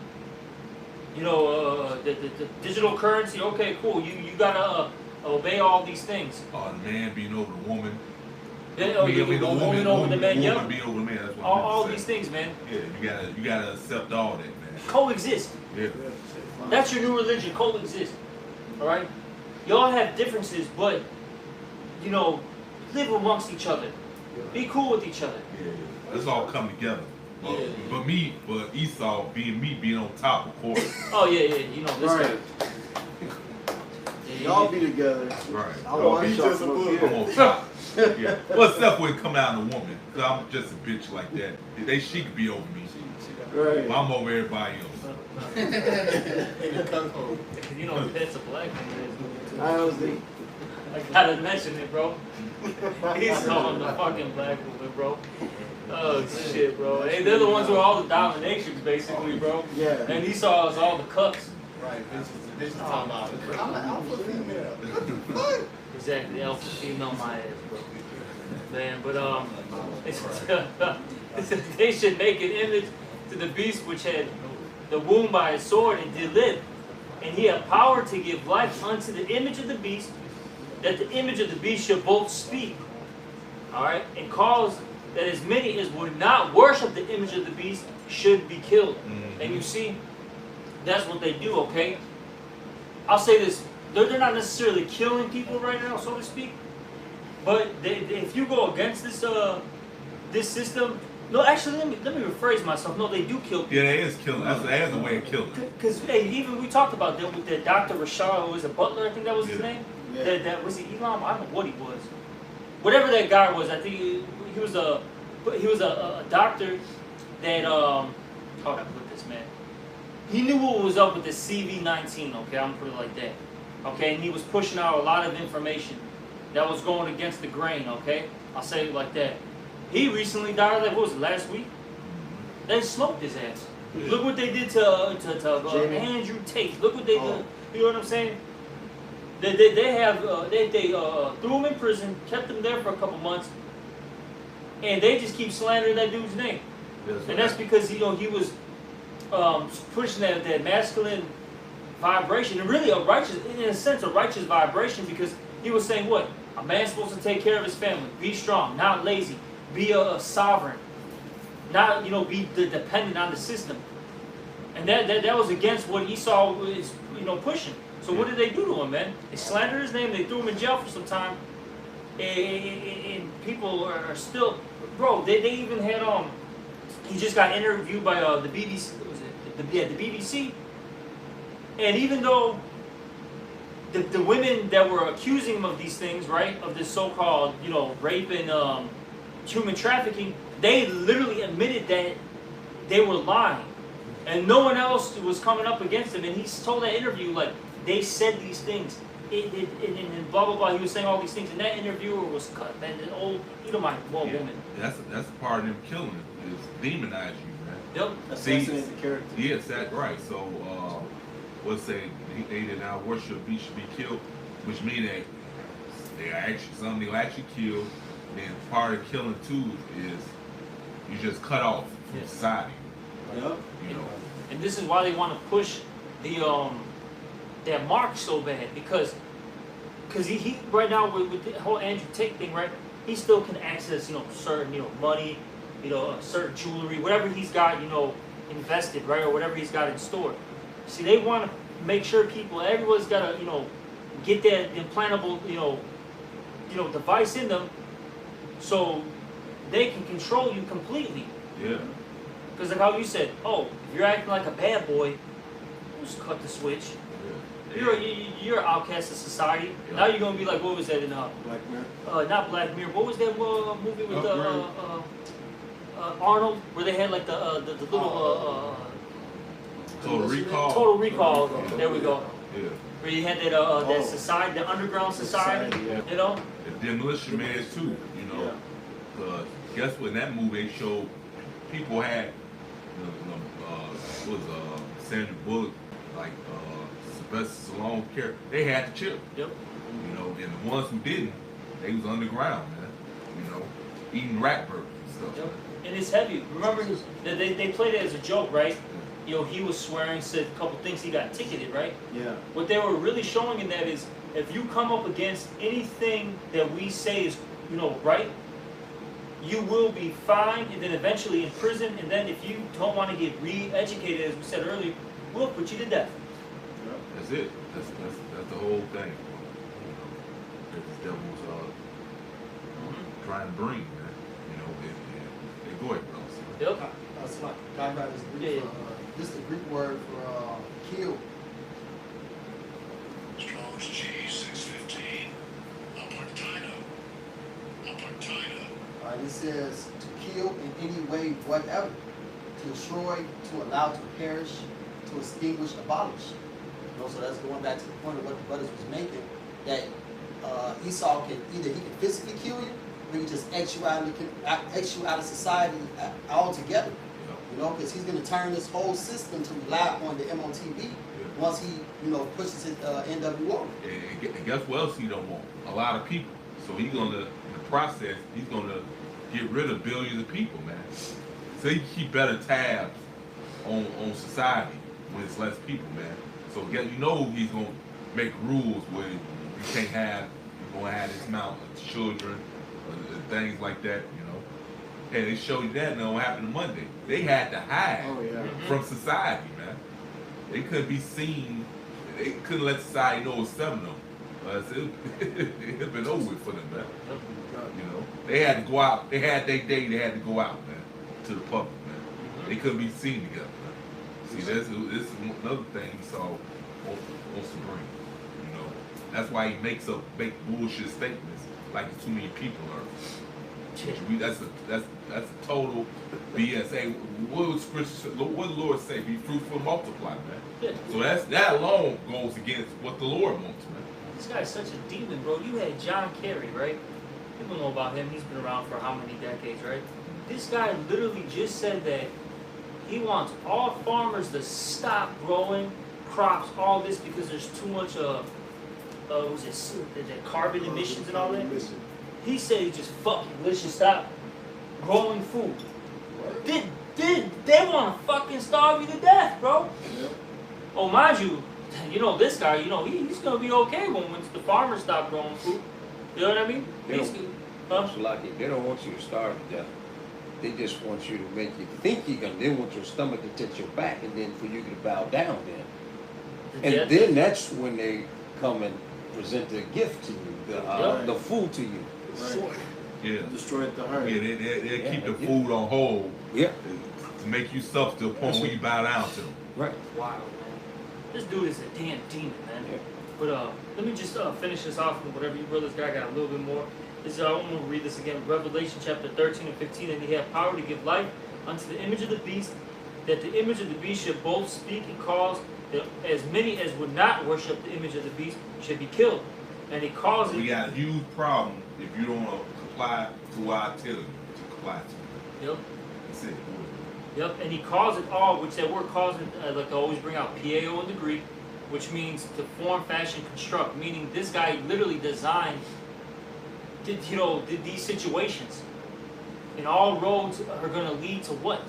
the digital currency. Okay, cool. You gotta obey all these things. The man being over the woman. The woman over the man. Yep. Being over the man. That's what all these things, man. Yeah, you gotta accept all that, man. Coexist. Yeah. That's your new religion. Coexist. All right. Y'all have differences, but live amongst each other. Be cool with each other. Yeah. Let's all come together. But Esau being on top, of course. Oh yeah. This Right. guy. Y'all be together. Right. I want y'all just a from book. up I'm here. on top. Yeah. Well, except when it come out in a woman. Cause I'm just a bitch like that. She could be over me. Right. But I'm over everybody else. That's a black man. I was the I gotta mention it, bro. He's on the fucking black woman, bro. Oh shit, bro. Hey, they're the ones who are all the dominations, basically, bro. Yeah. And Esau is all the cucks. Right, this is talking about. I'm an alpha female. What the fuck? Exactly, alpha female my ass, bro. Man, but they should make an image to the beast which had the wound by a sword and did live. And he had power to give life unto the image of the beast, that the image of the beast should both speak. Alright? And cause that as many as would not worship the image of the beast should be killed. Mm-hmm. And you see, that's what they do, okay? I'll say this, they're not necessarily killing people right now, so to speak. But if you go against this system, no, actually, let me rephrase myself. No, they do kill people. Yeah, they is killing. That's a way of killing. Because even we talked about that with that Dr. Rashad, who was a butler, I think that was his name. Yeah. That was he Elon? I don't know what he was. Whatever that guy was, I think he was a doctor that how do I put this, man? He knew what was up with the CV-19. Okay, I'm gonna put it like that. Okay, and he was pushing out a lot of information that was going against the grain. Okay, I'll say it like that. He recently died, like, what was it, last week? They smoked his ass. Yeah. Look what they did to Andrew Tate. Look what they did. You know what I'm saying? They threw him in prison, kept him there for a couple months, and they just keep slandering that dude's name. And that's because he was pushing that masculine vibration, and really in a sense a righteous vibration, because he was saying what? A man's supposed to take care of his family, be strong, not lazy, be a sovereign, not be dependent on the system. And that was against what Esau was pushing. So what did they do to him, man? They slandered his name, they threw him in jail for some time, and people are still, bro. They even had he just got interviewed by the BBC. What was it? The BBC. And even though the women that were accusing him of these things, right, of this so-called, rape and human trafficking, they literally admitted that they were lying, and no one else was coming up against him. And he told that interview, like, they said these things, and blah blah blah. He was saying all these things, and that interviewer was cut, man, an old Edomite woman. That's part of them killing it, is demonize you, man. Yep. Assassinate the character. Yes, that's right. So, let's say they did not worship, he should be killed, which means that they are actually, some they'll actually kill. Then part of killing too is you just cut off from society. Yep. And this is why they want to push the that mark so bad, because he right now with the whole Andrew Tate thing, right? He still can access certain money, certain jewelry, whatever he's got invested, right, or whatever he's got in store. See, they want to make sure everyone's got to get that implantable device in them, so they can control you completely. Yeah. Because like how you said, if you're acting like a bad boy, just cut the switch. Yeah. You're an outcast of society. Yeah. Now you're gonna be like, what was that in Black Mirror. not Black Mirror. What was that movie with Arnold, where they had like the little Total Recall. Total Recall. There we go. Yeah. Where you had that society, the underground society. Yeah. The Demolition Man too. Guess what? In that movie, they showed people had Sandra Bullock, like Sylvester Stallone character. They had the chip. Yep. And the ones who didn't, they was underground, man. Eating rat burgers and stuff. Yep. And it's heavy. Remember, they played it as a joke, right? He was swearing, said a couple things, he got ticketed, right? Yeah. What they were really showing in that is, if you come up against anything that we say is, right, you will be fined and then eventually in prison. And then if you don't want to get re-educated, as we said earlier, we'll put you to death. That's it. That's the whole thing. That this devil's trying to bring, man. They go ahead, bro. Yep. That's like God got this Greek. This is the Greek word for kill. Strong's G615. Apartino. It says to kill in any way, whatever, to destroy, to allow to perish, to extinguish, abolish. So that's going back to the point of what the brothers was making, that Esau can either he can physically kill you, or he can just X you out of society altogether. Because he's going to turn this whole system to rely on the MOTV once he, pushes his NWO. And guess what else he don't want? A lot of people. So he's gonna, in the process, he's gonna get rid of billions of people, man. So he can keep better tabs on society when it's less people, man. So he's gonna make rules where you can't have, you're gonna have this amount of children, things like that, And they showed you that, and what happened Monday. They had to hide from society, man. They couldn't be seen. They couldn't let society know it was 7 of them. It had been over with for them, man. They had to go out. They had their day. They had to go out, man, to the public, man. They couldn't be seen together, man. See, this is another thing Esau wants to bring. That's why he makes bullshit statements like too many people are. That's a total BS. Hey, what the Lord say? Be fruitful and multiply, man. So that alone goes against what the Lord wants, man. This guy's such a demon, bro. You had John Kerry, right? People know about him. He's been around for how many decades, right? This guy literally just said that he wants all farmers to stop growing crops, all this, because there's too much the carbon emissions and all that. He said, just let's just stop growing food. Did they want to fucking starve you to death, bro? Yep. Oh, mind you, this guy, he's gonna be okay when the farmers stop growing food. You know what I mean? They don't want you to starve to death. They just want you to make you think you're gonna. They want your stomach to touch your back, and then for you to bow down. And then that's when they come and present the gift to you, the food to you. Right. Yeah. Destroyed the heart. Yeah, they Yeah, keep the yeah. food on hold Yeah. to make you suffer to the point where you bow down to them. Right. Wow, man. This dude is a damn demon, man. Yeah. But let me just finish this off with whatever you brothers got. I got a little bit more. This I'm going to read this again. Revelation chapter 13 and 15. And he had power to give life unto the image of the beast, that the image of the beast should both speak and cause that as many as would not worship the image of the beast should be killed. And he caused We it. got a huge problem if you don't comply to what I tell you to comply to. Yep. That's it. Yep, and he calls it all, which that word calls it, like I always bring out, PAO in the Greek, which means to form, fashion, construct. Meaning this guy literally designed, did these situations, and all roads are gonna lead to what?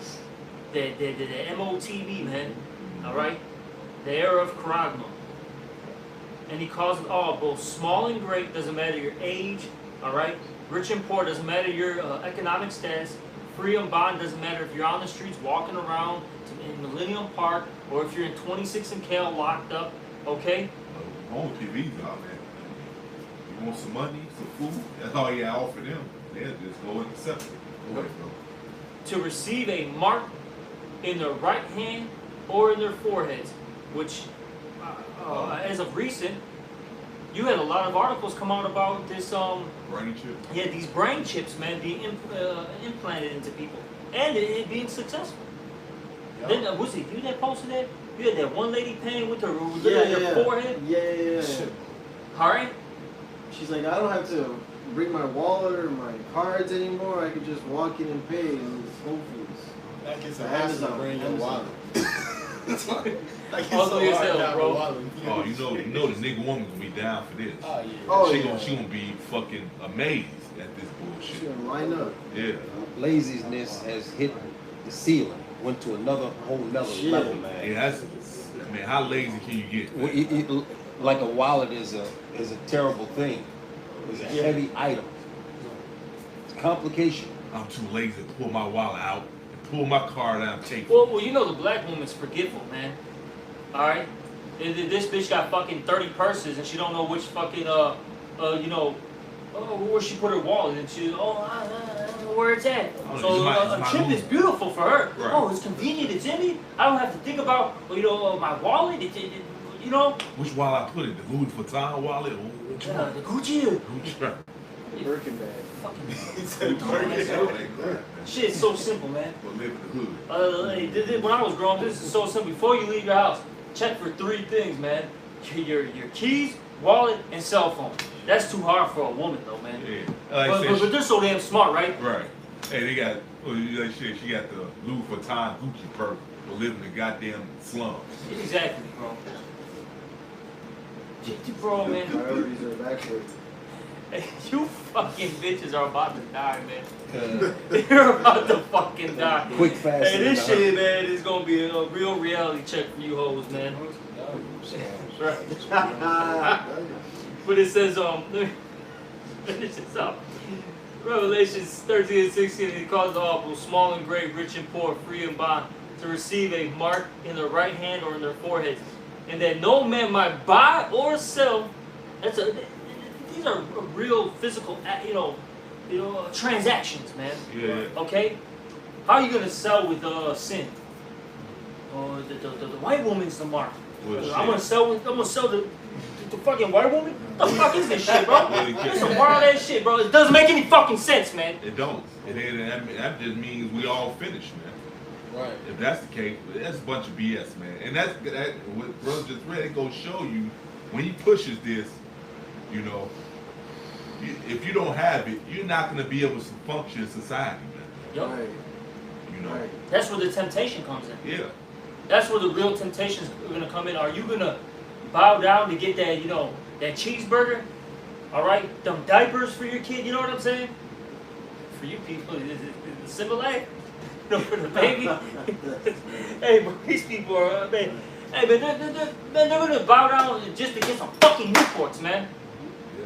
The MOTB, man. All right, the era of Charagma. And he calls it all, both small and great. Doesn't matter your age. All right, rich and poor. Doesn't matter your economic status. Free and bond, doesn't matter if you're on the streets walking around in Millennium Park or if you're in 26 and Cal locked up, okay? Home TV's out, man. You want some money, some food? That's all you offer them. They'll just go and accept it. Go ahead, bro. To receive a mark in their right hand or in their foreheads, which, as of recent, you had a lot of articles come out about this, Brain chip. yeah, these brain chips, man, being implanted into people, and it being successful. Yep. Then, was it you that posted that? You had that one lady paying with her, Yeah, her forehead? Yeah. Alright? She's like, I don't have to bring my wallet or my cards anymore. I can just walk in and pay in this Whole Foods. That gets So a hassle to Amazon, bring your Amazon. wallet. That gets Also so hard yourself, to have a bro. wallet. Oh, you know the nigga woman gonna be down for this. Oh, yeah. Oh, she yeah. gonna be fucking amazed at this She's bullshit. gonna line up. Yeah. Laziness has hit the ceiling, went to another whole nother Shit. level, man. Yeah, that's, I mean, how lazy can you get? Well, like a wallet is a terrible thing. It's a heavy item. It's a complication. I'm too lazy to pull my wallet out and pull my card out and take it. Well, you know the black woman's forgetful, man. Alright? This bitch got fucking 30 purses and she don't know which fucking, where she put her wallet and she, I don't know where it's at. Oh, So it's my a chip room. is beautiful for her. Right. Oh, it's convenient, it's in me. I don't have to think about, my wallet, you know? Which wallet I put it? The Louis Vuitton wallet? Or which Yeah, one? the Gucci. Which one? Birkin bag. Fucking He said Birkin. shit is so simple, man. But live in the hood. When I was growing up, this is so simple. Before you leave your house, check for 3 things, man. Your keys, wallet, and cell phone. That's too hard for a woman, though, man. Yeah. Like I said, But they're so damn smart, right? right. Hey, they got, like shit, she got the Louis Vuitton Gucci perk for living in the goddamn slums. Exactly, bro. Bro, man. Priorities are backwards. You fucking bitches are about to die, man. You're about to fucking die. Quick, fast, Hey, this shit, man, is gonna be a real reality check for you hoes, man. Right. But it says, finish this up. Revelations 13 and 16, he calls all people, small and great, rich and poor, free and bond, to receive a mark in their right hand or in their foreheads, and that no man might buy or sell. These are real physical, transactions, man. Yeah. Okay? How are you gonna sell with sin? The white woman's the mark. Well, I'm gonna shit. sell the fucking white woman? What the fuck is this shit, bro? This some wild ass shit, bro. It doesn't make any fucking sense, man. It don't. That just means we all finished, man. Right. If that's the case, that's a bunch of BS, man. And that what brother just read, it gonna show you when he pushes this, if you don't have it, you're not gonna be able to function in society, man. Yep. Right. Right. That's where the temptation comes in. Yeah. That's where the real temptations are gonna come in. Are you gonna bow down to get that, that cheeseburger? All right, them diapers for your kid. You know what I'm saying? For you people, it's simple life. For the baby. Hey, but these people are, man. Hey, man, they're gonna bow down just to get some fucking Newports, man. Yeah.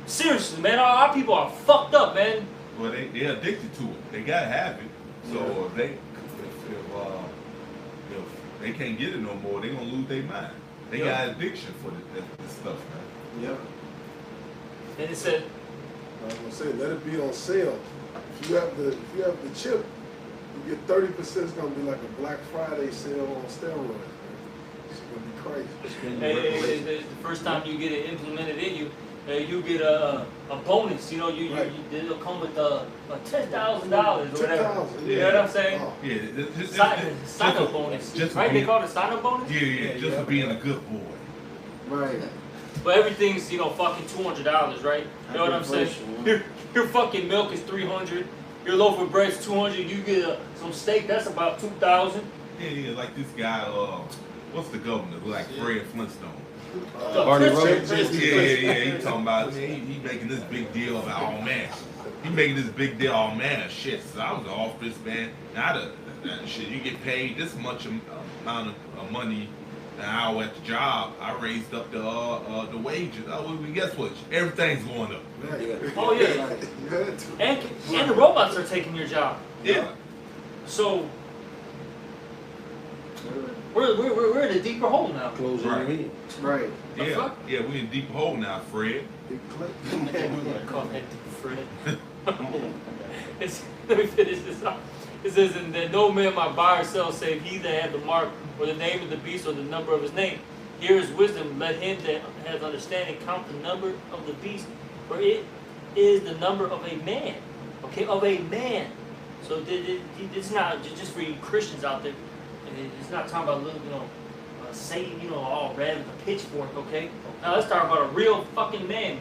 Seriously, man, our people are fucked up, man. Well, they're addicted to it. They gotta have it. So if they can't get it no more, they're gonna lose their mind. They got addiction for this stuff, man. Yep. Then it said, I was gonna say, let it be on sale. If you have the chip, you get 30%. It's gonna be like a Black Friday sale on steroids, man. It's gonna be crazy. Hey, the first time you get it implemented in you, you get a bonus. You know, Right. it'll come with $10,000 or whatever. $10,000, You know what I'm saying? Oh. Yeah, Sign up bonus. just Right? for They being, call it sign up bonus? yeah, just for being a good boy. Right. But everything's, fucking $200, right? You know what I'm saying? Your fucking milk is $300. Your loaf of bread's $200. You get some steak, that's about $2,000. Yeah, like this guy, what's the governor? Like Fred Flintstone. Barney Chris- Rhodes. Yeah. He talking about, man, he making this big deal about, oh man, he making this big deal, oh man, shit. So I was in office, man. Now shit, you get paid this much amount of money an hour at the job. I raised up the wages. Oh, well, guess what? Everything's going up. Right. Oh, yeah. You had to. And the robots are taking your job. Yeah. So we're in a deeper hole now. Closing Right. your in. Right. The Yeah, fuck? yeah, we in deep hole now, Fred. Big clip. Call that Fred. Let me finish this up. It says, and that no man might buy or sell save he that had the mark or the name of the beast or the number of his name. Here is wisdom. Let him that has understanding count the number of the beast, for it is the number of a man. Okay, of a man. So it's not just for you Christians out there. It's not talking about little, Satan, all red with a pitchfork. Okay. Now let's talk about a real fucking man.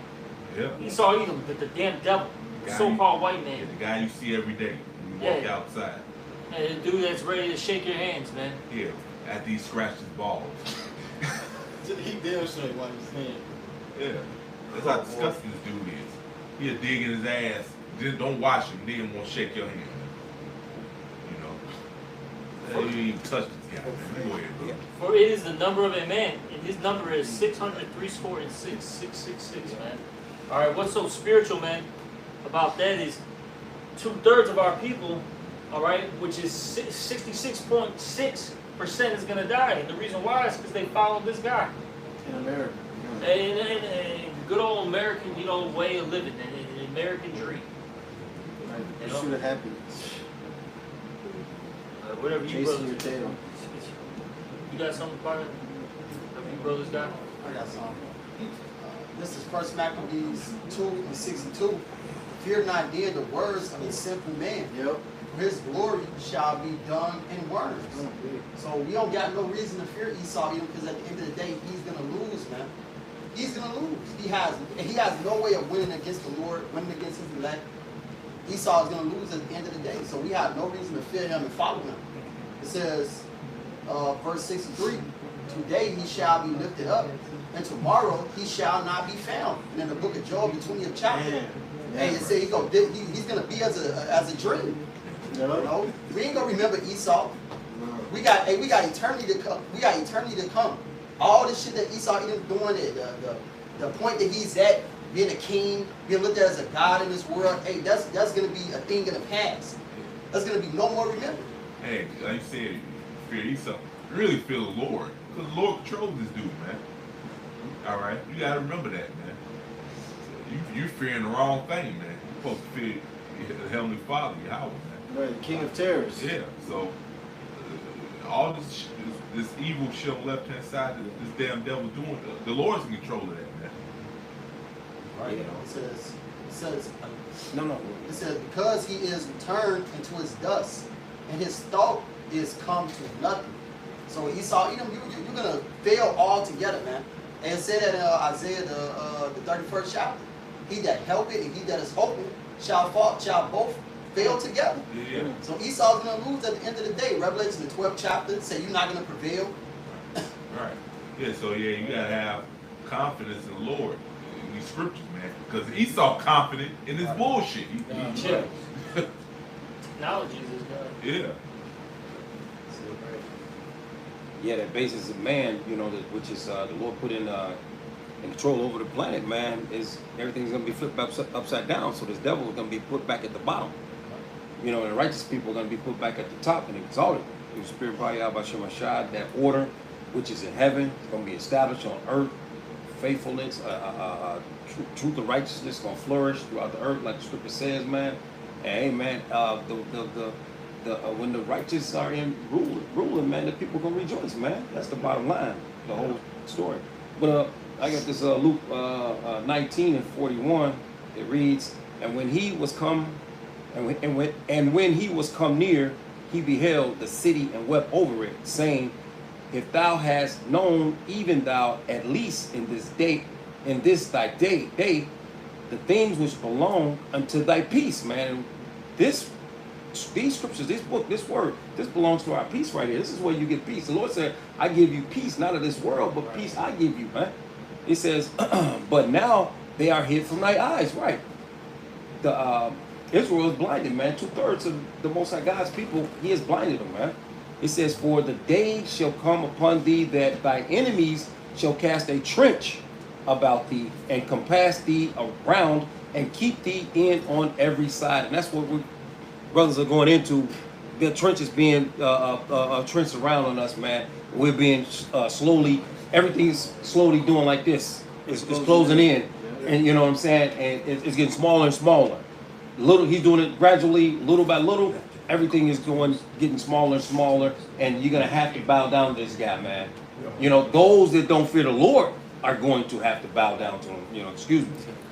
Yeah. Esau Edom, the damn devil, the so-called white Yeah, man. the guy you see every day when you walk Yeah. outside. And the dude that's ready to shake your hands, man. Yeah, after he scratched his balls. He damn straight what he's saying. Yeah. That's how disgusting this dude is. He'll dig in his ass, just don't wash him, then won't shake your hand. You ain't even touch this guy, man. Go ahead, bro. For it is the number of a man, and his number is 666, man. All right, what's so spiritual, man, about that is 2/3 of our people, all right, which is 66.6% is gonna die, and the reason why is because they followed this guy. In America. And good old American, way of living, an American dream. Right. You know? Pursuit of happiness. Whatever you Chasing brothers. your tail. You got something, partner? Have you brothers got? I got some. This is First Maccabees 2:62. Fear not then the words of a simple man. Yep. For his glory shall be done in words. So we don't got no reason to fear Esau because at the end of the day, he's gonna lose, man. He's gonna lose. He has no way of winning against the Lord, winning against his elect. Esau is gonna lose at the end of the day. So we have no reason to fear him and follow him. It says, verse 63, today he shall be lifted up, and tomorrow he shall not be found. And in the book of Job, the 20th chapter, hey, it says he's gonna be as a dream. You know? We ain't gonna remember Esau. We got eternity to come. We got eternity to come. All this shit that Esau is doing, the point that he's at, being a king, being looked at as a god in this world, hey, that's gonna be a thing in the past. That's gonna be no more remembered. Hey, like you said, fear Esau. Really fear the Lord. Because the Lord controls this dude, man. Alright? You gotta remember that, man. You're fearing the wrong thing, man. You're supposed to fear the Heavenly Father, Yahweh, man. Right, the King of Terrors. Yeah, so all this evil shit on the left hand side that this damn devil doing, the Lord's in control of that, man. Right. Yeah. It says, No. it says, because he is returned into his dust, and his thought is come to nothing. So Esau, you're gonna fail altogether, man. And it said that in Isaiah the 31st chapter, he that helpeth and he that is hoping shall both fail together. Yeah. So Esau's gonna lose at the end of the day. Revelation the 12th chapter say you're not gonna prevail. Right. Yeah, so yeah, you gotta have confidence in the Lord. In these scriptures, man. Because Esau confident in his bullshit. Chill. Technology is God. Yeah. Yeah, that basis of man, which is the Lord put in control over the planet, man, is everything's gonna be flipped upside down. So this devil is gonna be put back at the bottom. And the righteous people are gonna be put back at the top and exalted. Through the Spirit by Yahweh Shemashad, that order which is in heaven is gonna be established on earth faithfulness, truth and righteousness gonna flourish throughout the earth, like the scripture says, man. And hey, man, when the righteous are in ruling, man, the people gonna rejoice, man. That's the bottom line, the whole story. But I got this Luke 19:41. It reads, and when he was come, when he was come near, he beheld the city and wept over it, saying, if thou hast known, even thou, at least in this thy day, the things which belong unto thy peace, man. These scriptures, this book, this word, this belongs to our peace right here. This is where you get peace. The Lord said, I give you peace, not of this world, but peace I give you, man. It says, but now they are hid from thy eyes, right? Israel is blinded, man. 2/3 of the Most High God's people, he has blinded them, man. It says, for the day shall come upon thee that thy enemies shall cast a trench about thee and compass thee around and keep thee in on every side. And that's what we brothers are going into. The trenches being trenched around on us, man. We're being slowly, everything's slowly doing like this. It's closing in. And you know what I'm saying? And it's getting smaller and smaller. He's doing it gradually, little by little. Everything is getting smaller and smaller, and you're gonna have to bow down to this guy, man. You know, those that don't fear the Lord are going to have to bow down to him. You know, excuse me.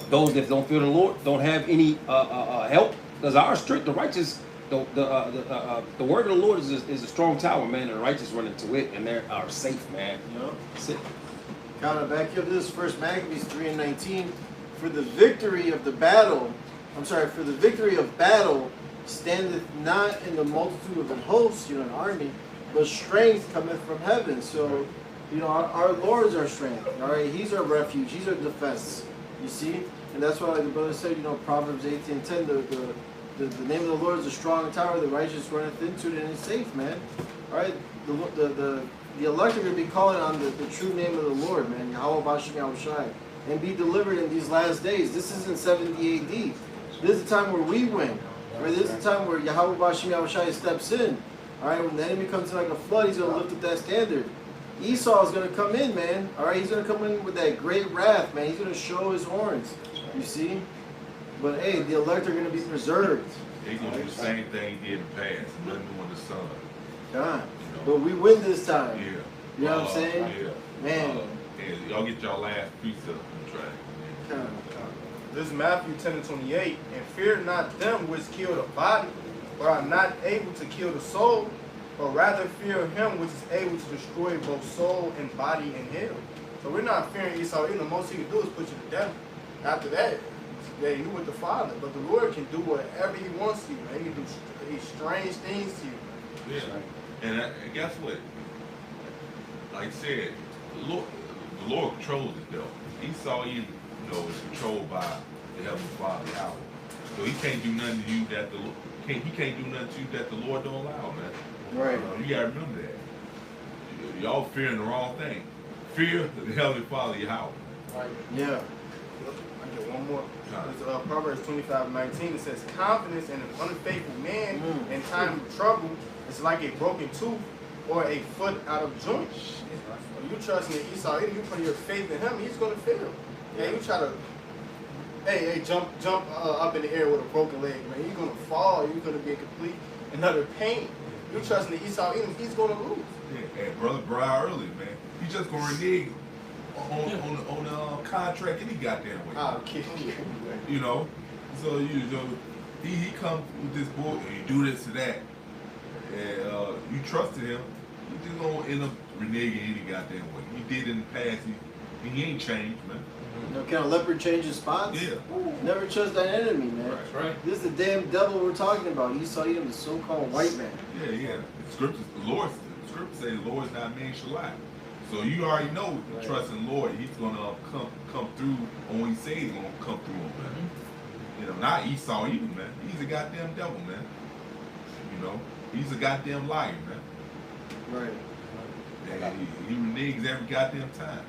Those that don't fear the Lord don't have any help, because our strict, the righteous, the word of the Lord is a strong tower, man, and the righteous run into it, and they are safe, man. Yep. Kind of back up this 1 Maccabees 3:19. For the victory of battle standeth not in the multitude of an host, an army, but strength cometh from heaven. So, our Lord is our strength. All right, He's our refuge. He's our defense. You see, and that's why, like the brother said, Proverbs 18:10. The name of the Lord is a strong tower. The righteous runneth into it and is safe, man. All right, the elect are going to be calling on the true name of the Lord, man. Yahweh Bashem Yahushai, and be delivered in these last days. This isn't 70 AD. This is the time where we win. Right? This is the time where Yahweh Bashem Yahushai steps in. All right, when the enemy comes in like a flood, he's going to lift up that standard. Esau is going to come in, man. All right, he's going to come in with that great wrath, man. He's going to show his horns. You see? But hey, the elect are going to be preserved. He's going to do the same thing he did in the past. Nothing new under the sun. God. But we win this time. Yeah. You know what I'm saying? Yeah. Man. Y'all get y'all last precept on track. God. This is Matthew 10:28. And fear not them which kill the body, but are not able to kill the soul, but rather fear him which is able to destroy both soul and body in hell. So we're not fearing Esau. The most he can do is put you to death. After that, yeah, you with the Father. But the Lord can do whatever He wants to you, man. He can do these strange things to you. Yeah. And guess what? Like I said, the Lord controls it, though. Esau, is controlled by the Heavenly Father, Yahweh. So he can't do nothing to you that he can't do nothing to you that the Lord don't allow, man. Right. You gotta remember that. Y'all fearing the wrong thing. Fear the Heavenly Father, Yahweh. Right. Yeah. I get one more. It's, Proverbs 25:19. It says, confidence in an unfaithful man in time of trouble is like a broken tooth or a foot out of joint. When you trust in Esau, you put your faith in him, he's going to fail. Yeah, you try to, jump up in the air with a broken leg, man. You're going to fall. You're going to be in complete another pain. You trust in Esau, he's going to lose. Yeah, and Brother brought earlier, man. He's just going to renege on the contract any goddamn way. Okay. So he comes with this book and you do this to that, and you trusted him. You just gonna end up reneging any goddamn way. He did in the past. He ain't changed, man. Can a leopard change his spots? Yeah. Never trust that enemy, man. That's right. This is the damn devil we're talking about. Esau, the so-called white man. Yeah. The scripture says the Lord's not man shall lie. So you already know, trust in the Lord, He's gonna come through on what He says He's gonna come through on, man. Not Esau either, man. He's a goddamn devil, man. He's a goddamn liar, man. Right. And he reneges every goddamn time.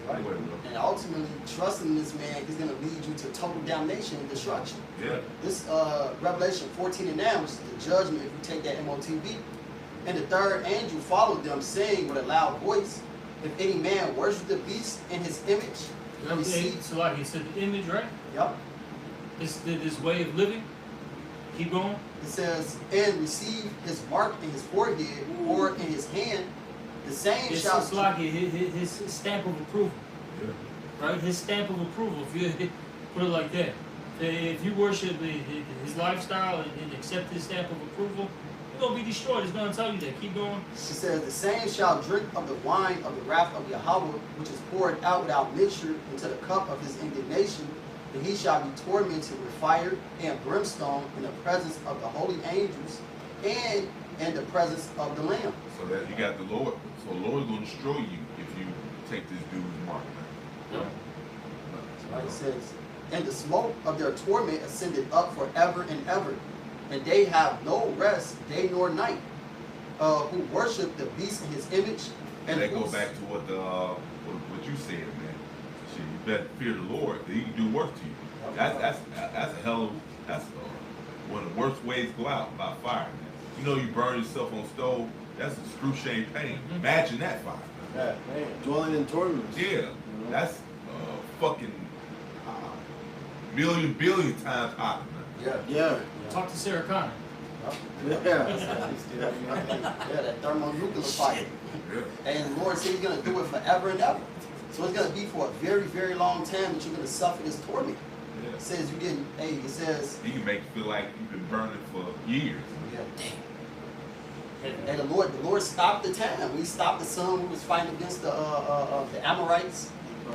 Right. And ultimately, trusting this man is going to lead you to total damnation and destruction. Yeah. This Revelation 14:9, which is the judgment if you take that MOTB. And the third angel followed them, saying with a loud voice, If any man worship the beast in his image, receive. So like he said, the image, right? Yep. This way of living. Keep going. It says, and receive his mark in his forehead or in his hand, the same It's shall. like his stamp of approval. Yeah. Right? His stamp of approval. If you put it like that. If you worship his lifestyle and accept his stamp of approval, you're going to be destroyed. It's going to tell you that. Keep going. It says, the same shall drink of the wine of the wrath of Yahweh, which is poured out without mixture into the cup of his indignation, and he shall be tormented with fire and brimstone in the presence of the holy angels and in the presence of the Lamb. So that you got the Lord. So the Lord is going to destroy you if you take this dude's mark. Yep. Like it says, and the smoke of their torment ascended up forever and ever, and they have no rest day nor night, who worship the beast in his image. And that goes back to what you said, man. Shit, you better fear the Lord, that he can do work to you. That's a hell of one of the worst ways to go out, by fire, man. You know, you burn yourself on stove, that's a screw shame pain. Imagine that fire. Yeah, man. Dwelling in torments. Yeah, that's fucking million billion times hotter, man. Yeah. Talk to Sarah Connor. Yeah. Yeah, that thermonuclear fire. Yeah. And the Lord said he's going to do it forever and ever. So it's going to be for a very, very long time that you're going to suffer this torment. Yeah. It says you didn't, it says. He can make you feel like you've been burning for years. Yeah. And the Lord stopped the time. We stopped the sun. We was fighting against the Amorites.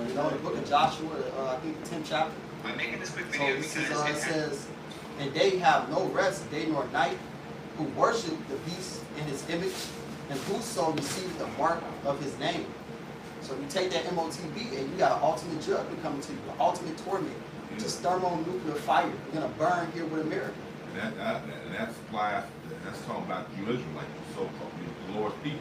You know, the book of Joshua, I think the 10th chapter. I'm making this quick So video this because is, it says, and they have no rest day nor night, who worship the beast in his image, and whoso receives the mark of his name. So you take that MOTB and you got an ultimate judgment coming to you, an ultimate torment. Just thermonuclear fire. You're gonna burn here with America. And that applies. That's talking about you Israelites, so-called the Lord's people,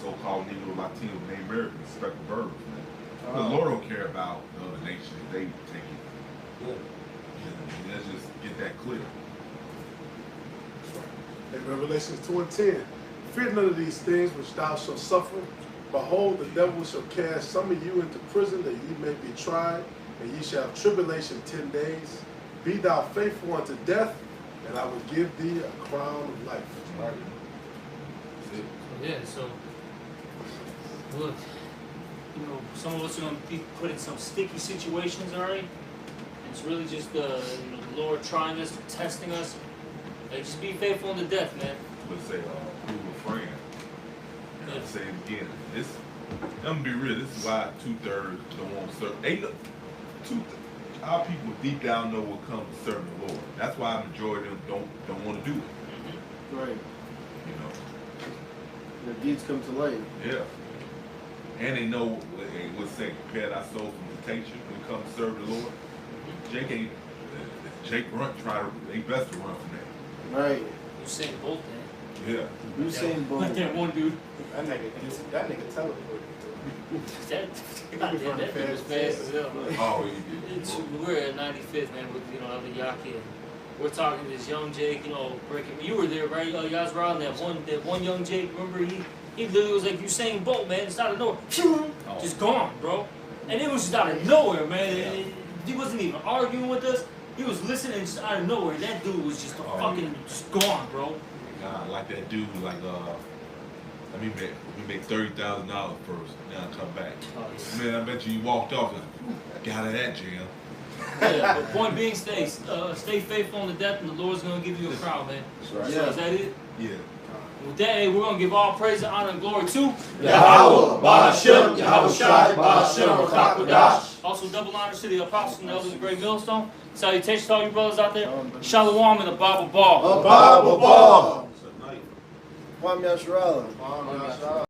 so-called Negro, Latino, native Americans, speckled birds, man. The Lord don't care about the other nations. They take it. Yeah. And let's just get that clear. In Revelation 2:10, fear none of these things which thou shalt suffer. Behold, the devil shall cast some of you into prison, that ye may be tried, and ye shall have tribulation 10 days. Be thou faithful unto death, and I will give thee a crown of life. Right. Yeah, so look, you know, some of us are going to be put in some sticky situations, all right? And it's really just you know, the Lord trying us, testing us. Like, just be faithful unto death, man. Let's say, prove a friend. And I'll say it again. I'm gonna be real. This is why 2/3 don't want to serve. Our people deep down know what comes to serving the Lord. That's why a majority of them don't want to do it. Right. You know. Their deeds come to light. Yeah. And they know what say, prepare thy soul from temptation when it comes to serve the Lord. Jake they best to run from that. Right. You saying both, man. Yeah. You saying both. Like that one dude. That nigga teleported. That dude was fast as hell. Oh, We're at 95th, man, with, you know, other Yaki. We're talking to this young Jake, you know, breaking. You were there, right? You guys were on that one young Jake. Remember, he literally was like Usain Bolt, man. It's out of nowhere, just gone, bro. And it was just out of nowhere, man. He wasn't even arguing with us. He was listening, just out of nowhere. That dude was just just gone, bro. Like that dude was like, let me make $30,000 first, now come back. Oh, Man, I bet you walked off like, got out of that jail. Yeah, but point being, stay faithful unto death, and the Lord's gonna give you a crown, man. That's right. So is that it? Yeah. With that, hey, we're gonna give all praise, honor, and glory to Yahweh, Ba'ashem, Yahweh Shai, Ba'ashem, Rakakwadash. Also, double honors to the apostles and elders of Great Millstone. Salutations to all you brothers out there. Shalom and a Bible ball. A Bible ball. Kwame Yasharala.